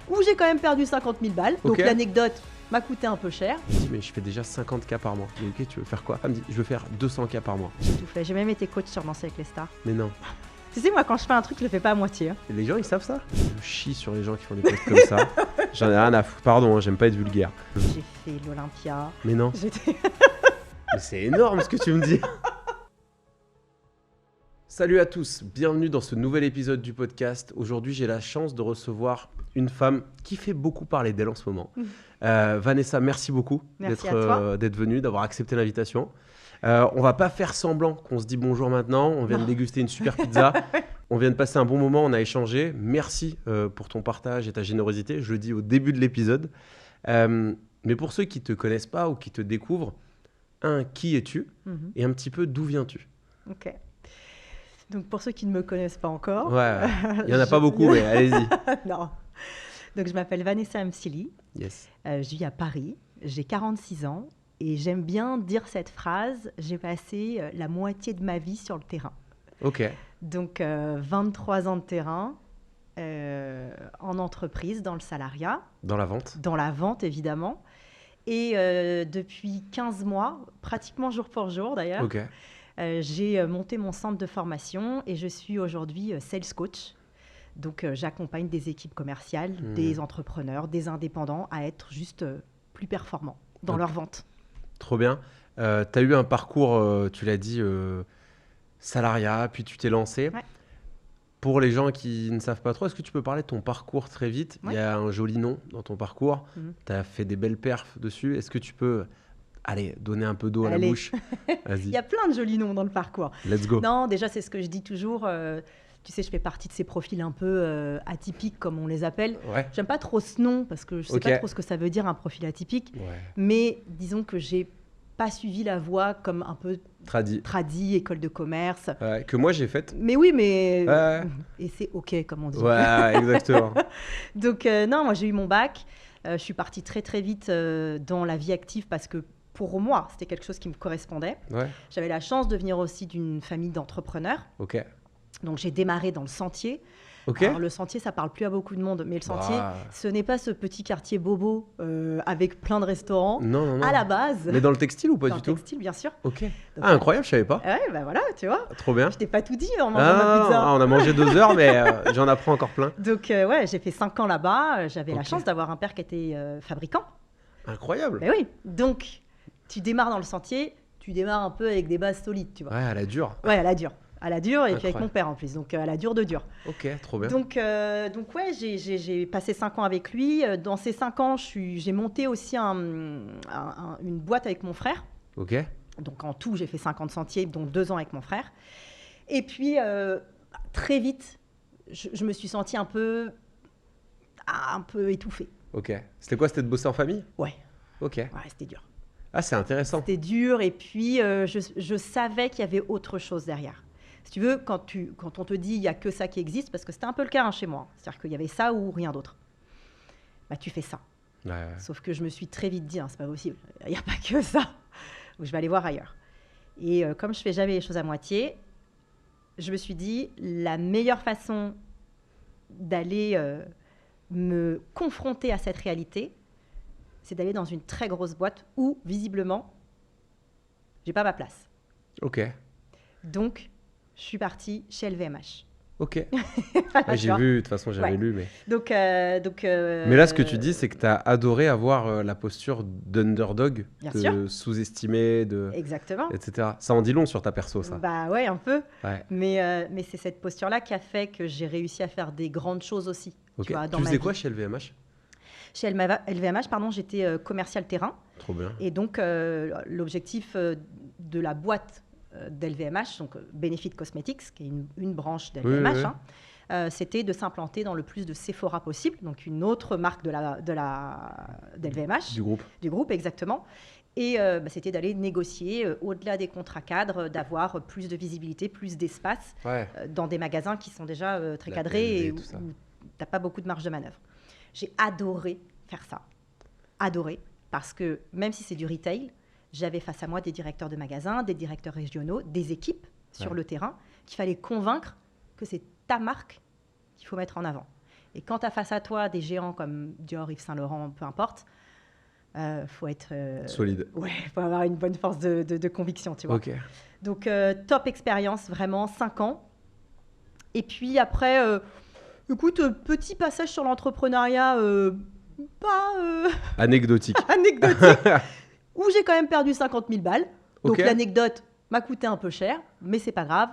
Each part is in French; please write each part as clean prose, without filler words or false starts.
où j'ai quand même perdu 50 000 balles. Donc l'anecdote m'a coûté un peu cher. Je dis mais je fais déjà 50K par mois. Je dis ok, tu veux faire quoi? Elle me dit je veux faire 200K par mois. J'ai tout fait, j'ai même été coach sur Danser avec les stars. Mais non. Tu sais, moi quand je fais un truc, je le fais pas à moitié. Hein. Les gens ils savent ça? Je chie sur les gens qui font des posts comme ça. J'en ai rien à foutre. Pardon, j'aime pas être vulgaire. J'ai fait l'Olympia. Mais non. J'étais... Mais c'est énorme ce que tu me dis. Salut à tous, bienvenue dans ce nouvel épisode du podcast. Aujourd'hui, j'ai la chance de recevoir une femme qui fait beaucoup parler d'elle en ce moment. Vanessa, merci beaucoup d'être venue, d'avoir accepté l'invitation. On va pas faire semblant qu'on se dit bonjour maintenant. On vient de déguster une super pizza. On vient de passer un bon moment, on a échangé. Merci pour ton partage et ta générosité. Je le dis au début de l'épisode. Mais pour ceux qui te connaissent pas ou qui te découvrent, qui es-tu et un petit peu d'où viens-tu? Ok. Donc pour ceux qui ne me connaissent pas encore... Ouais, il n'y en a pas beaucoup, mais allez-y. Non. Donc je m'appelle Vanessa Msili. Yes. Je vis à Paris. J'ai 46 ans. Et j'aime bien dire cette phrase, j'ai passé la moitié de ma vie sur le terrain. Ok. Donc 23 ans de terrain, en entreprise, dans le salariat. Dans la vente? Dans la vente, évidemment. Et depuis 15 mois, pratiquement jour pour jour d'ailleurs, okay. J'ai monté mon centre de formation et je suis aujourd'hui sales coach. Donc j'accompagne des équipes commerciales, des entrepreneurs, des indépendants à être juste plus performants dans leur vente. Trop bien. Tu as eu un parcours, tu l'as dit, salariat, puis tu t'es lancé. Ouais. Pour les gens qui ne savent pas trop, est-ce que tu peux parler de ton parcours très vite? Ouais. Il y a un joli nom dans ton parcours. Tu as fait des belles perfs dessus. Est-ce que tu peux donner un peu d'eau à la bouche? Vas-y. Il y a plein de jolis noms dans le parcours. Let's go. Non, déjà, c'est ce que je dis toujours. Tu sais, je fais partie de ces profils un peu atypiques, comme on les appelle. Ouais. J'aime pas trop ce nom parce que je sais pas trop ce que ça veut dire, un profil atypique. Ouais. Mais disons que j'ai pas suivi la voie comme un peu tradi, école de commerce. Ouais, que moi j'ai faite. Mais oui, mais et c'est ok comme on dit. Ouais, exactement. Donc non, moi j'ai eu mon bac. Je suis partie très très vite dans la vie active parce que pour moi c'était quelque chose qui me correspondait. Ouais. J'avais la chance de venir aussi d'une famille d'entrepreneurs. Ok. Donc j'ai démarré dans le Sentier. Okay. Alors le Sentier, ça parle plus à beaucoup de monde, mais le Sentier, ce n'est pas ce petit quartier bobo avec plein de restaurants. Non. À la base. Mais dans le textile ou pas du tout? Dans le textile, bien sûr. Ok. Donc, incroyable, je savais pas. Ouais, bah voilà, tu vois. Trop bien. Je t'ai pas tout dit en mangeant ma pizza. On a mangé 2 heures, mais j'en apprends encore plein. Donc ouais, j'ai fait 5 ans là-bas. J'avais la chance d'avoir un père qui était fabricant. Incroyable. Mais oui. Donc tu démarres dans le Sentier, tu démarres un peu avec des bases solides, tu vois. Ouais, à la dure. Ouais, à la dure. À la dure, et puis avec mon père en plus, donc à la dure de dur. Ok, trop bien. Donc ouais, j'ai passé 5 ans avec lui. Dans ces 5 ans, j'ai monté aussi une boîte avec mon frère. Ok. Donc en tout, j'ai fait 50 sentiers, donc 2 ans avec mon frère. Et puis, très vite, je me suis sentie un peu étouffée. Ok. C'était quoi? C'était de bosser en famille? Ouais. Ok. Ouais, c'était dur. Ah, c'est intéressant. C'était dur, et puis je savais qu'il y avait autre chose derrière. Si tu veux, quand on te dit il n'y a que ça qui existe, parce que c'était un peu le cas chez moi, c'est-à-dire qu'il y avait ça ou rien d'autre, bah tu fais ça. Ouais. Sauf que je me suis très vite dit, c'est pas possible, il n'y a pas que ça, donc je vais aller voir ailleurs. Et comme je fais jamais les choses à moitié, je me suis dit, la meilleure façon d'aller me confronter à cette réalité, c'est d'aller dans une très grosse boîte où, visiblement, j'ai pas ma place. Ok. Donc, je suis partie chez LVMH. Ok. Voilà, j'ai vu, de toute façon, j'avais lu. Mais... Donc, mais là, ce que tu dis, c'est que tu as adoré avoir la posture d'underdog, de sous-estimé, exactement. etc. Ça en dit long sur ta perso, ça. Bah ouais, un peu. Ouais. Mais c'est cette posture-là qui a fait que j'ai réussi à faire des grandes choses aussi. Okay. Tu faisais quoi chez LVMH? Chez LVMH, j'étais commercial terrain. Trop bien. Et donc, l'objectif de la boîte d'LVMH, donc Benefit Cosmetics, qui est une branche d'LVMH, c'était de s'implanter dans le plus de Sephora possible, donc une autre marque d'LVMH. Du groupe, exactement. Et c'était d'aller négocier au-delà des contrats cadres, d'avoir plus de visibilité, plus d'espace dans des magasins qui sont déjà très cadrés et où tu n'as pas beaucoup de marge de manœuvre. J'ai adoré faire ça. Adoré. Parce que même si c'est du retail, j'avais face à moi des directeurs de magasins, des directeurs régionaux, des équipes sur le terrain qu'il fallait convaincre que c'est ta marque qu'il faut mettre en avant. Et quand tu as face à toi des géants comme Dior, Yves Saint Laurent, peu importe, faut être... solide. Ouais, faut avoir une bonne force de conviction, tu vois. Ok. Donc, top expérience, vraiment, 5 ans. Et puis après, écoute, petit passage sur l'entrepreneuriat, pas Anecdotique. anecdotique, où j'ai quand même perdu 50 000 balles. Donc, Ok. l'anecdote m'a coûté un peu cher, mais c'est pas grave.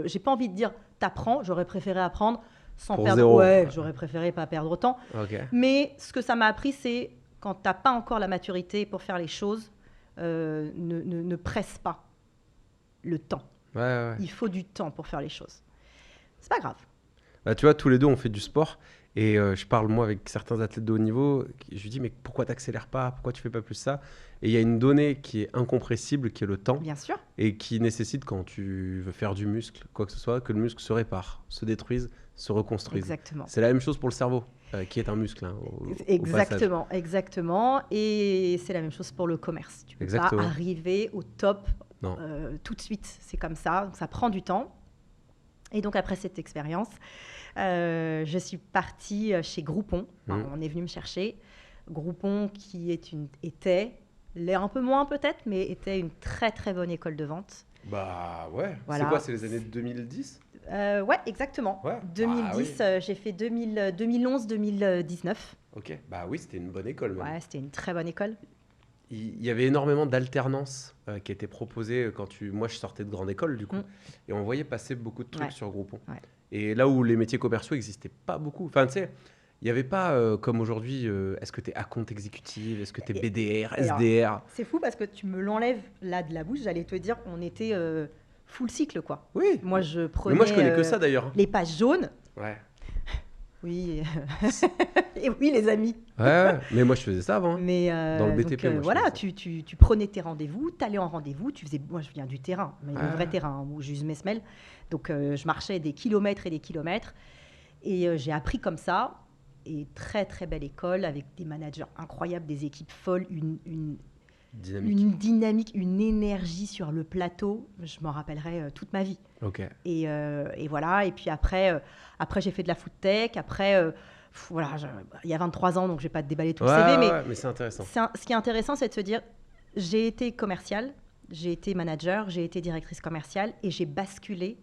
J'ai pas envie de dire t'apprends, j'aurais préféré apprendre sans Pour perdre. zéro. Ouais, j'aurais préféré pas perdre autant. Ok. Mais ce que ça m'a appris, c'est quand t'as pas encore la maturité pour faire les choses, ne presse pas le temps. Ouais. Il faut du temps pour faire les choses. C'est pas grave. Bah, tu vois, tous les deux, on fait du sport. Et je parle, moi, avec certains athlètes de haut niveau. Je lui dis, mais pourquoi t'accélères pas? Pourquoi tu fais pas plus ça? Et il y a une donnée qui est incompressible, qui est le temps. Bien sûr. Et qui nécessite, quand tu veux faire du muscle, quoi que ce soit, que le muscle se répare, se détruise, se reconstruise. Exactement. C'est la même chose pour le cerveau, qui est un muscle. Exactement, exactement. Et c'est la même chose pour le commerce. Tu peux pas arriver au top tout de suite. C'est comme ça. Donc, ça prend du temps. Et donc, après cette expérience, je suis partie chez Groupon. Enfin, on est venu me chercher. Groupon qui était, l'est un peu moins peut-être, mais était une très très bonne école de vente. Bah ouais. Voilà. C'est quoi, c'est les années 2010 ? Ouais, exactement. Ouais. 2010, oui. J'ai fait 2011-2019. Ok, bah oui, c'était une bonne école même. Ouais, c'était une très bonne école. Il y avait énormément d'alternance qui étaient proposées moi je sortais de grande école du coup, et on voyait passer beaucoup de trucs sur Groupon. Ouais. Et là où les métiers commerciaux n'existaient pas beaucoup, enfin tu sais, il n'y avait pas comme aujourd'hui, est-ce que tu es à compte exécutif, est-ce que tu es BDR, SDR. Alors, c'est fou parce que tu me l'enlèves là de la bouche, j'allais te dire on était full cycle quoi. Oui. Moi je prenais. Mais moi je connais que ça d'ailleurs. Les pages jaunes. Ouais. Oui. Et oui les amis. Ouais, mais moi je faisais ça avant. Mais dans le BTP, donc, moi, voilà, tu prenais tes rendez-vous, tu allais en rendez-vous, tu faisais. Moi je viens du terrain, mais le vrai terrain où j'use mes semelles. Donc je marchais des kilomètres et des kilomètres et j'ai appris comme ça. Et très très belle école avec des managers incroyables, des équipes folles, une dynamique, une énergie sur le plateau. Je m'en rappellerai toute ma vie. Ok. Et voilà. Et puis après j'ai fait de la food tech. Après, voilà, il y a 23 ans, donc je vais pas te déballer tout le CV, mais c'est intéressant. Ce qui est intéressant, c'est de se dire, j'ai été commerciale, j'ai été manager, j'ai été directrice commerciale, et j'ai basculé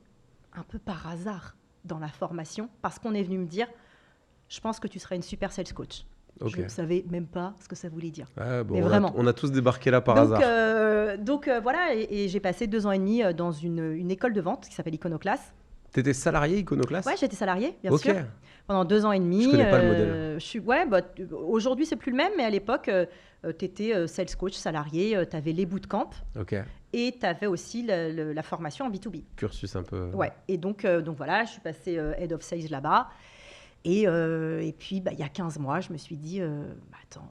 un peu par hasard dans la formation parce qu'on est venu me dire. Je pense que tu serais une super sales coach. Okay. Je ne savais même pas ce que ça voulait dire. Ah, bon, mais vraiment. On a tous débarqué là par hasard. Donc voilà, et j'ai passé 2 ans et demi dans une école de vente qui s'appelle Iconoclast. Tu étais salarié Iconoclast ? Ouais, j'étais salariée, bien sûr. Pendant 2 ans et demi. Je connais pas le modèle. Aujourd'hui, c'est plus le même, mais à l'époque, tu étais sales coach salarié, tu avais les bootcamps. Et tu avais aussi la formation en B2B. Cursus un peu. Ouais, et donc voilà, je suis passée Head of Sales là-bas. Et puis, il y a 15 mois, je me suis dit, attends,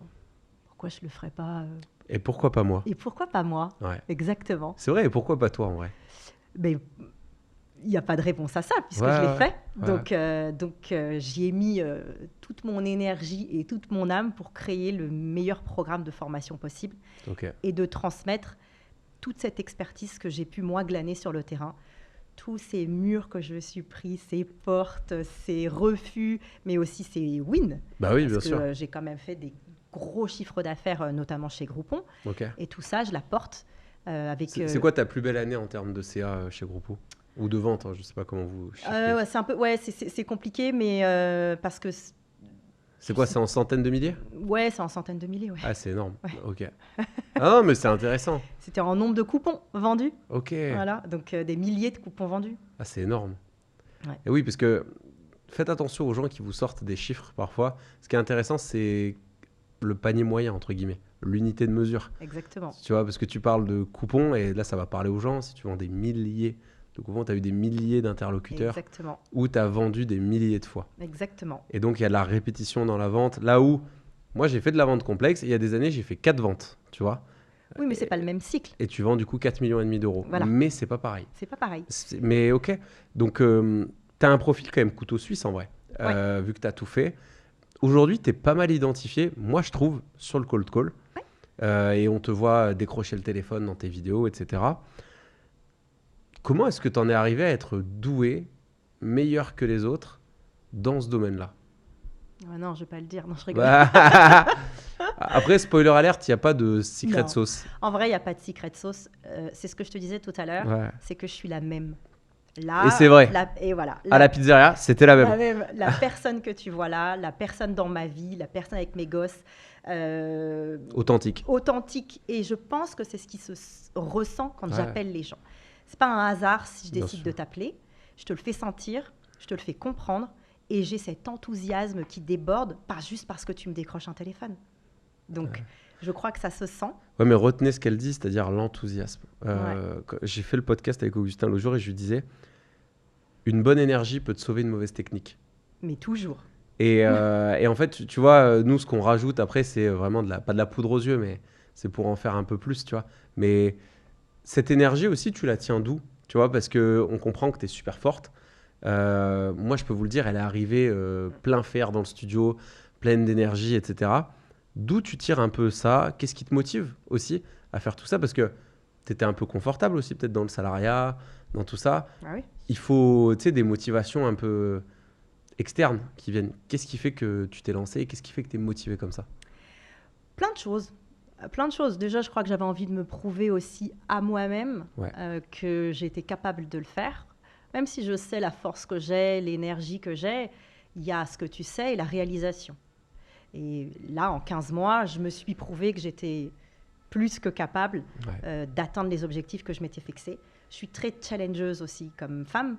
pourquoi je ne le ferais pas Et pourquoi pas moi ? Et pourquoi pas moi ? Ouais. Exactement. C'est vrai, et pourquoi pas toi en vrai ? Mais il n'y a pas de réponse à ça, puisque je l'ai fait. Donc j'y ai mis toute mon énergie et toute mon âme pour créer le meilleur programme de formation possible et de transmettre toute cette expertise que j'ai pu, moi, glaner sur le terrain. Tous ces murs que je me suis pris, ces portes, ces refus, mais aussi ces wins. Bah oui, parce bien sûr. Que j'ai quand même fait des gros chiffres d'affaires, notamment chez Groupon. Et tout ça, je l'apporte avec... C'est quoi ta plus belle année en termes de CA chez Groupon ? Ou de vente, je ne sais pas comment vous chiffrez. C'est un peu, c'est compliqué, mais parce que... C'est quoi, c'est en centaines de milliers ? Ouais, c'est en centaines de milliers, ouais. Ah, c'est énorme, ok. Ah non, mais c'est intéressant. C'était en nombre de coupons vendus. Ok. Voilà, donc des milliers de coupons vendus. Ah, c'est énorme. Ouais. Et oui, parce que faites attention aux gens qui vous sortent des chiffres parfois. Ce qui est intéressant, c'est le panier moyen, entre guillemets, l'unité de mesure. Exactement. Tu vois, parce que tu parles de coupons, et là, ça va parler aux gens. Si tu vends des milliers de coupons, tu as eu des milliers d'interlocuteurs. Exactement. Ou tu as vendu des milliers de fois. Exactement. Et donc, il y a de la répétition dans la vente. Là où, moi, j'ai fait de la vente complexe, et il y a des années, j'ai fait 4 ventes, tu vois. Oui, mais c'est pas le même cycle. Et tu vends du coup 4,5 millions d'euros. Voilà. Mais c'est pas pareil. C'est pas pareil. Mais ok. Donc, tu as un profil quand même couteau suisse en vrai, vu que tu as tout fait. Aujourd'hui, tu es pas mal identifié, moi je trouve, sur le cold call. Et on te voit décrocher le téléphone dans tes vidéos, etc. Comment est-ce que tu en es arrivé à être doué, meilleur que les autres, dans ce domaine-là ? Ah non, je vais pas le dire. Non, je rigole. Après, spoiler alert, il n'y a pas de secret sauce. En vrai, il n'y a pas de secret sauce. C'est ce que je te disais tout à l'heure. Ouais. C'est que je suis la même. Là, et c'est vrai. Et voilà. À la pizzeria, c'était la même. La personne que tu vois là, la personne dans ma vie, la personne avec mes gosses. Authentique. Et je pense que c'est ce qui se ressent quand j'appelle les gens. C'est pas un hasard si je décide de t'appeler. Je te le fais sentir, je te le fais comprendre et j'ai cet enthousiasme qui déborde, pas juste parce que tu me décroches un téléphone. Donc, je crois que ça se sent. Ouais, mais retenez ce qu'elle dit, c'est-à-dire l'enthousiasme. J'ai fait le podcast avec Augustin l'autre jour et je lui disais, une bonne énergie peut te sauver une mauvaise technique. Mais toujours. Et en fait, tu vois, nous, ce qu'on rajoute après, c'est vraiment pas de la poudre aux yeux, mais c'est pour en faire un peu plus, tu vois. Mais cette énergie aussi, tu la tiens d'où? Tu vois, parce qu'on comprend que tu es super forte. Moi, je peux vous le dire, elle est arrivée plein fer dans le studio, pleine d'énergie, etc. D'où tu tires un peu ça? Qu'est-ce qui te motive aussi à faire tout ça? Parce que tu étais un peu confortable aussi, peut-être dans le salariat, dans tout ça. Ah oui. Il faut, tu sais, des motivations un peu externes qui viennent. Qu'est-ce qui fait que tu t'es lancé et qu'est-ce qui fait que tu es motivé comme ça? Plein de choses. Plein de choses. Déjà, je crois que j'avais envie de me prouver aussi à moi-même que j'étais capable de le faire. Même si je sais la force que j'ai, l'énergie que j'ai, il y a ce que tu sais et la réalisation. Et là, en 15 mois, je me suis prouvé que j'étais plus que capable d'atteindre les objectifs que je m'étais fixés. Je suis très challengeuse aussi comme femme.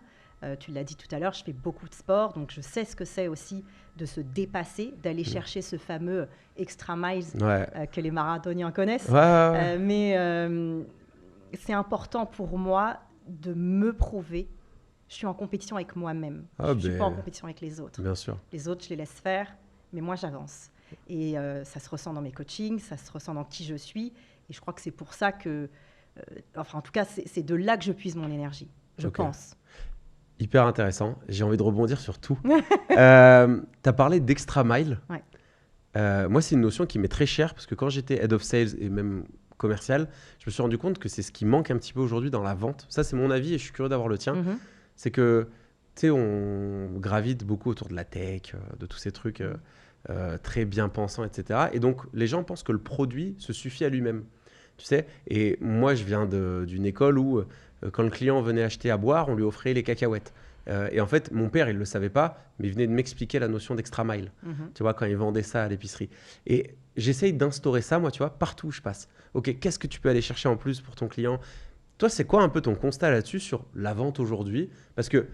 Tu l'as dit tout à l'heure, je fais beaucoup de sport, donc je sais ce que c'est aussi de se dépasser, d'aller chercher ce fameux extra miles que les marathoniens connaissent. Mais c'est important pour moi de me prouver. Je suis en compétition avec moi-même. Je ne suis pas en compétition avec les autres. Bien sûr. Les autres, je les laisse faire, mais moi, j'avance. Et ça se ressent dans mes coachings, ça se ressent dans qui je suis. Et je crois que c'est pour ça que... en tout cas, c'est de là que je puise mon énergie, je pense. Hyper intéressant. J'ai envie de rebondir sur tout. Tu as parlé d'extra mile. Moi, c'est une notion qui m'est très chère parce que quand j'étais head of sales et même commercial, je me suis rendu compte que c'est ce qui manque un petit peu aujourd'hui dans la vente. Ça, c'est mon avis et je suis curieux d'avoir le tien. C'est que, tu sais, on gravite beaucoup autour de la tech, de tous ces trucs très bien pensants, etc. Et donc, les gens pensent que le produit se suffit à lui-même. Tu sais, et moi, je viens d'une école où, quand le client venait acheter à boire, on lui offrait les cacahuètes. Et en fait, mon père, il ne le savait pas, mais il venait de m'expliquer la notion d'extra mile. Tu vois, quand il vendait ça à l'épicerie. Et j'essaye d'instaurer ça, moi, tu vois, partout où je passe. OK, qu'est-ce que tu peux aller chercher en plus pour ton client? Toi, c'est quoi un peu ton constat là-dessus sur la vente aujourd'hui? Parce que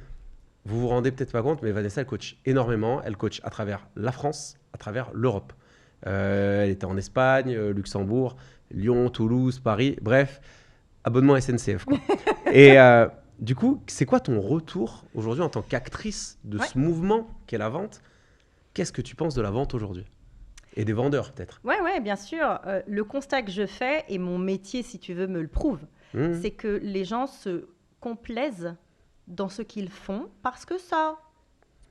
vous vous rendez peut-être pas compte, mais Vanessa, elle coach énormément. Elle coach à travers la France, à travers l'Europe. Elle était en Espagne, Luxembourg, Lyon, Toulouse, Paris. Bref, abonnement SNCF, quoi. Et du coup, c'est quoi ton retour aujourd'hui en tant qu'actrice de ce mouvement qu'est la vente? Qu'est-ce que tu penses de la vente aujourd'hui? Et des vendeurs, peut-être. Oui, bien sûr. Le constat que je fais, et mon métier, si tu veux, me le prouve, c'est que les gens se complaisent dans ce qu'ils font parce que ça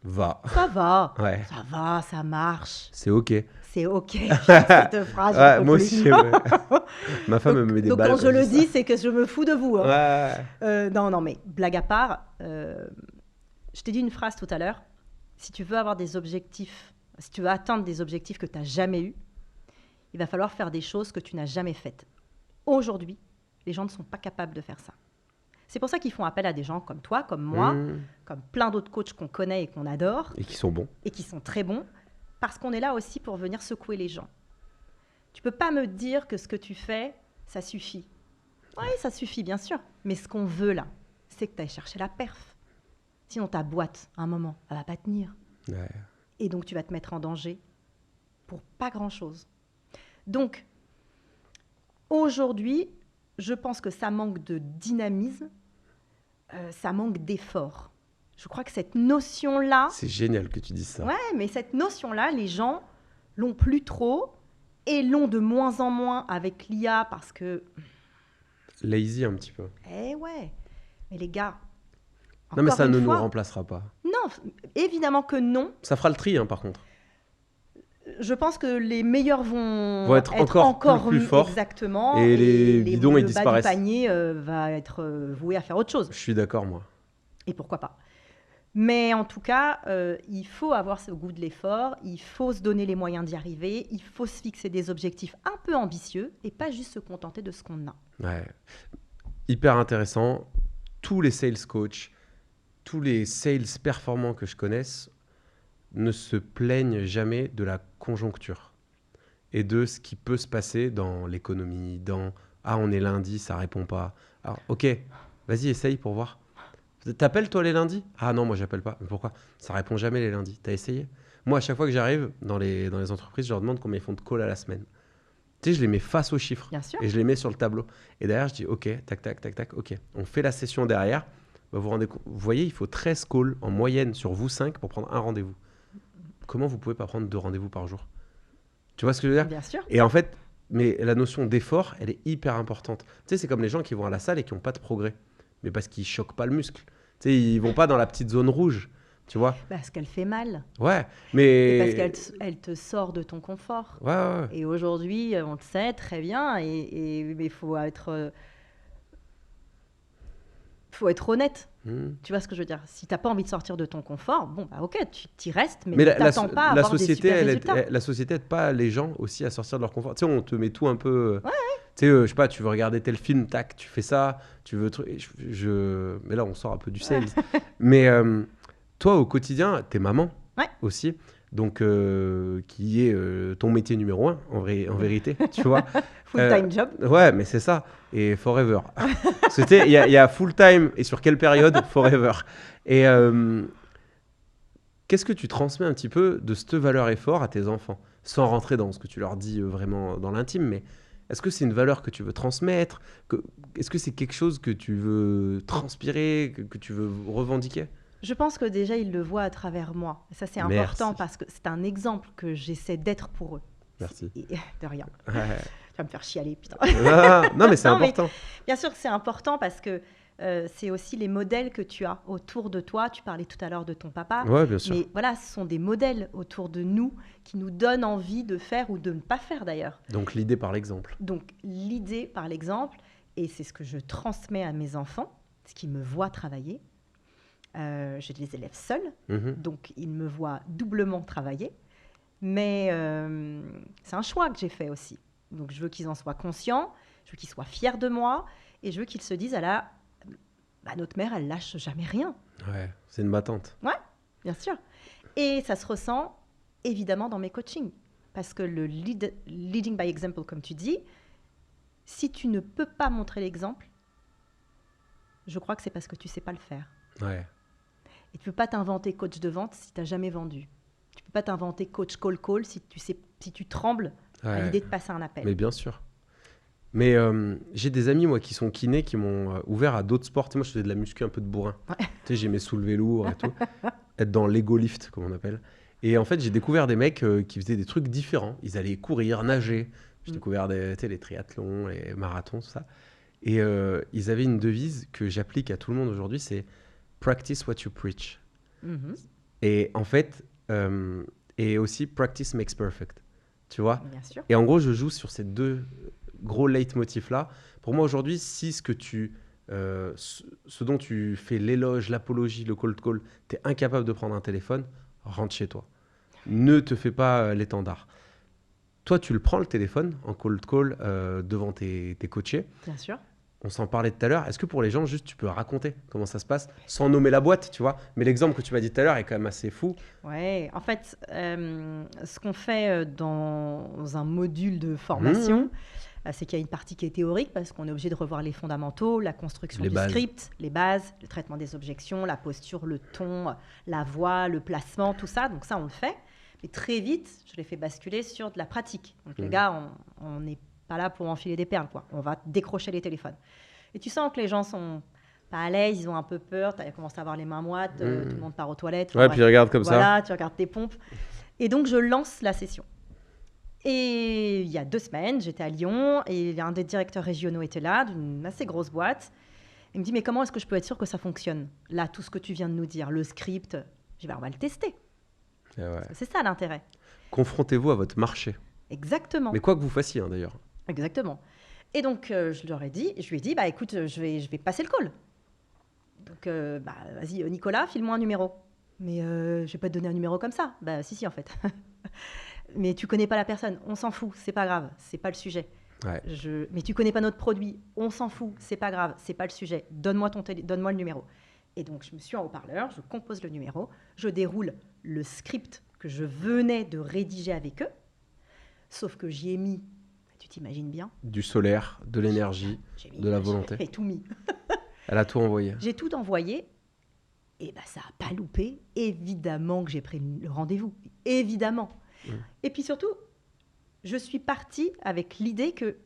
va. Ça va, ça marche. C'est OK. C'est OK. Cette phrase, moi aussi. Ma femme me met des balles. Donc, quand je le dis, c'est que je me fous de vous. Non, mais blague à part, je t'ai dit une phrase tout à l'heure. Si tu veux avoir des objectifs, si tu veux atteindre des objectifs que tu n'as jamais eus, il va falloir faire des choses que tu n'as jamais faites. Aujourd'hui, les gens ne sont pas capables de faire ça. C'est pour ça qu'ils font appel à des gens comme toi, comme moi, comme plein d'autres coachs qu'on connaît et qu'on adore. Et qui sont bons. Et qui sont très bons, parce qu'on est là aussi pour venir secouer les gens. Tu ne peux pas me dire que ce que tu fais, ça suffit. Oui, ça suffit, bien sûr. Mais ce qu'on veut là, c'est que tu ailles chercher la perf. Sinon, ta boîte, à un moment, elle ne va pas tenir. Et donc, tu vas te mettre en danger pour pas grand-chose. Donc, aujourd'hui, je pense que ça manque de dynamisme, ça manque d'effort. Je crois que cette notion-là... C'est génial que tu dises ça. Ouais, mais cette notion-là, les gens l'ont plus trop et l'ont de moins en moins avec l'IA parce que... Lazy un petit peu. Eh ouais, mais les gars... Non, mais ça ne nous remplacera pas. Non, évidemment que non. Ça fera le tri, par contre. Je pense que les meilleurs vont être encore plus forts. Exactement. Et les bidons, ils disparaissent. Le bas du panier va être voué à faire autre chose. Je suis d'accord, moi. Et pourquoi pas. Mais en tout cas, il faut avoir ce goût de l'effort, il faut se donner les moyens d'y arriver, il faut se fixer des objectifs un peu ambitieux et pas juste se contenter de ce qu'on a. Ouais. Hyper intéressant. Tous les sales coachs, tous les sales performants que je connaisse ne se plaignent jamais de la conjoncture et de ce qui peut se passer dans l'économie, dans « Ah, on est lundi, ça répond pas. » Alors, ok, vas-y, essaye pour voir. T'appelles toi les lundis ? Ah non, moi j'appelle pas. Mais pourquoi ? Ça répond jamais les lundis. T'as essayé ? Moi, à chaque fois que j'arrive dans les entreprises, je leur demande combien ils font de calls à la semaine. Tu sais, je les mets face aux chiffres. Bien sûr. Et je les mets sur le tableau. Et derrière, je dis ok, tac, tac, tac, tac, ok. On fait la session derrière. Bah, vous voyez, il faut 13 calls en moyenne sur vous 5 pour prendre un rendez-vous. Comment vous pouvez pas prendre 2 rendez-vous par jour ? Tu vois ce que je veux dire ? Bien sûr. Et en fait, mais la notion d'effort, elle est hyper importante. Tu sais, c'est comme les gens qui vont à la salle et qui n'ont pas de progrès. Mais parce qu'ils choquent pas le muscle. Tu sais, ils vont pas dans la petite zone rouge, tu vois. Parce qu'elle fait mal. Ouais, mais... Et parce qu'elle te sort de ton confort. Ouais. Et aujourd'hui, on le sait très bien, mais il faut être honnête. Tu vois ce que je veux dire ? Si tu n'as pas envie de sortir de ton confort, bon, bah ok, tu t'y restes, mais ne t'attends pas à avoir des super résultats. La société n'aide pas les gens aussi à sortir de leur confort. Tu sais, on te met tout un peu... Tu sais, je sais pas, tu veux regarder tel film, tac, tu fais ça, tu veux... Mais là, on sort un peu du sales. Mais toi, au quotidien, t'es maman aussi, donc qui est ton métier numéro 1, en vérité, tu vois. Full-time job. Ouais, mais c'est ça. Et forever. Il y a full-time et sur quelle période ? Forever. Et qu'est-ce que tu transmets un petit peu de cette valeur effort à tes enfants ? Sans rentrer dans ce que tu leur dis vraiment dans l'intime, mais est-ce que c'est une valeur que tu veux transmettre ? Est-ce que c'est quelque chose que tu veux transpirer, que tu veux revendiquer ? Je pense que déjà, ils le voient à travers moi. Et ça, c'est important parce que c'est un exemple que j'essaie d'être pour eux. Merci. De rien. Ouais. Tu vas me faire chialer, putain. Non, mais c'est important. Mais, bien sûr que c'est important parce que c'est aussi les modèles que tu as autour de toi. Tu parlais tout à l'heure de ton papa. Ouais, bien sûr. Mais voilà, ce sont des modèles autour de nous qui nous donnent envie de faire ou de ne pas faire d'ailleurs. Donc l'idée par l'exemple. Et c'est ce que je transmets à mes enfants, ce qu'ils me voient travailler. J'ai des élèves seuls, donc ils me voient doublement travailler. Mais c'est un choix que j'ai fait aussi. Donc je veux qu'ils en soient conscients, je veux qu'ils soient fiers de moi, et je veux qu'ils se disent, notre mère, elle lâche jamais rien. Ouais, c'est une battante. Ouais, bien sûr. Et ça se ressent évidemment dans mes coachings. Parce que le leading by example, comme tu dis, si tu ne peux pas montrer l'exemple, je crois que c'est parce que tu ne sais pas le faire. Ouais. Et tu ne peux pas t'inventer coach de vente si tu n'as jamais vendu. Tu ne peux pas t'inventer coach call si tu trembles à l'idée de passer un appel. Mais bien sûr. Mais j'ai des amis, moi, qui sont kinés, qui m'ont ouvert à d'autres sports. Tu sais, moi, je faisais de la muscu un peu de bourrin. Ouais. Tu sais, j'aimais soulever lourd et tout. Être dans l'ego lift, comme on appelle. Et en fait, j'ai découvert des mecs qui faisaient des trucs différents. Ils allaient courir, nager. J'ai découvert les triathlons, les marathons, tout ça. Et ils avaient une devise que j'applique à tout le monde aujourd'hui, c'est « practice what you preach ». Et en fait, et aussi « practice makes perfect ». Tu vois ? Bien sûr. Et en gros, je joue sur ces deux gros leitmotifs-là. Pour moi, aujourd'hui, si ce dont tu fais l'éloge, l'apologie, le cold call, tu es incapable de prendre un téléphone, rentre chez toi. Ne te fais pas l'étendard. Toi, tu le prends le téléphone en cold call devant tes coachés. Bien sûr. On s'en parlait tout à l'heure. Est-ce que pour les gens, juste, tu peux raconter comment ça se passe sans nommer la boîte, tu vois ? Mais l'exemple que tu m'as dit tout à l'heure est quand même assez fou. Ouais, en fait, ce qu'on fait dans un module de formation, c'est qu'il y a une partie qui est théorique parce qu'on est obligé de revoir les fondamentaux, la construction du script, les bases, le traitement des objections, la posture, le ton, la voix, le placement, tout ça. Donc ça, on le fait. Mais très vite, je les fais basculer sur de la pratique. Donc les gars, on n'est pas là pour enfiler des perles, quoi. On va décrocher les téléphones. Et tu sens que les gens sont pas à l'aise, ils ont un peu peur, tu commences à avoir les mains moites, tout le monde part aux toilettes. Ouais, puis ils regardent comme ça. Voilà, tu regardes tes pompes. Et donc, je lance la session. Et il y a 2 semaines, j'étais à Lyon et un des directeurs régionaux était là, d'une assez grosse boîte. Il me dit, mais comment est-ce que je peux être sûr que ça fonctionne ? Là, tout ce que tu viens de nous dire, le script, je dis, on va le tester. Ouais. C'est ça l'intérêt. Confrontez-vous à votre marché. Exactement. Mais quoi que vous fassiez, d'ailleurs. Exactement. Et donc, je lui ai dit, écoute, je vais passer le call. Donc, vas-y, Nicolas, file-moi un numéro. Mais je vais pas te donner un numéro comme ça. Bah si en fait. Mais tu connais pas la personne, on s'en fout, c'est pas grave, c'est pas le sujet. Ouais. Mais tu connais pas notre produit, on s'en fout, c'est pas grave, c'est pas le sujet. Donne-moi le numéro. Et donc je me suis en haut-parleur, je compose le numéro, je déroule le script que je venais de rédiger avec eux, sauf que j'y ai mis, tu t'imagines bien, du solaire, de l'énergie, de la volonté. J'ai tout mis. Elle a tout envoyé. J'ai tout envoyé. Et bah, ça n'a pas loupé. Évidemment que j'ai pris le rendez-vous. Évidemment. Et puis surtout, je suis partie avec l'idée que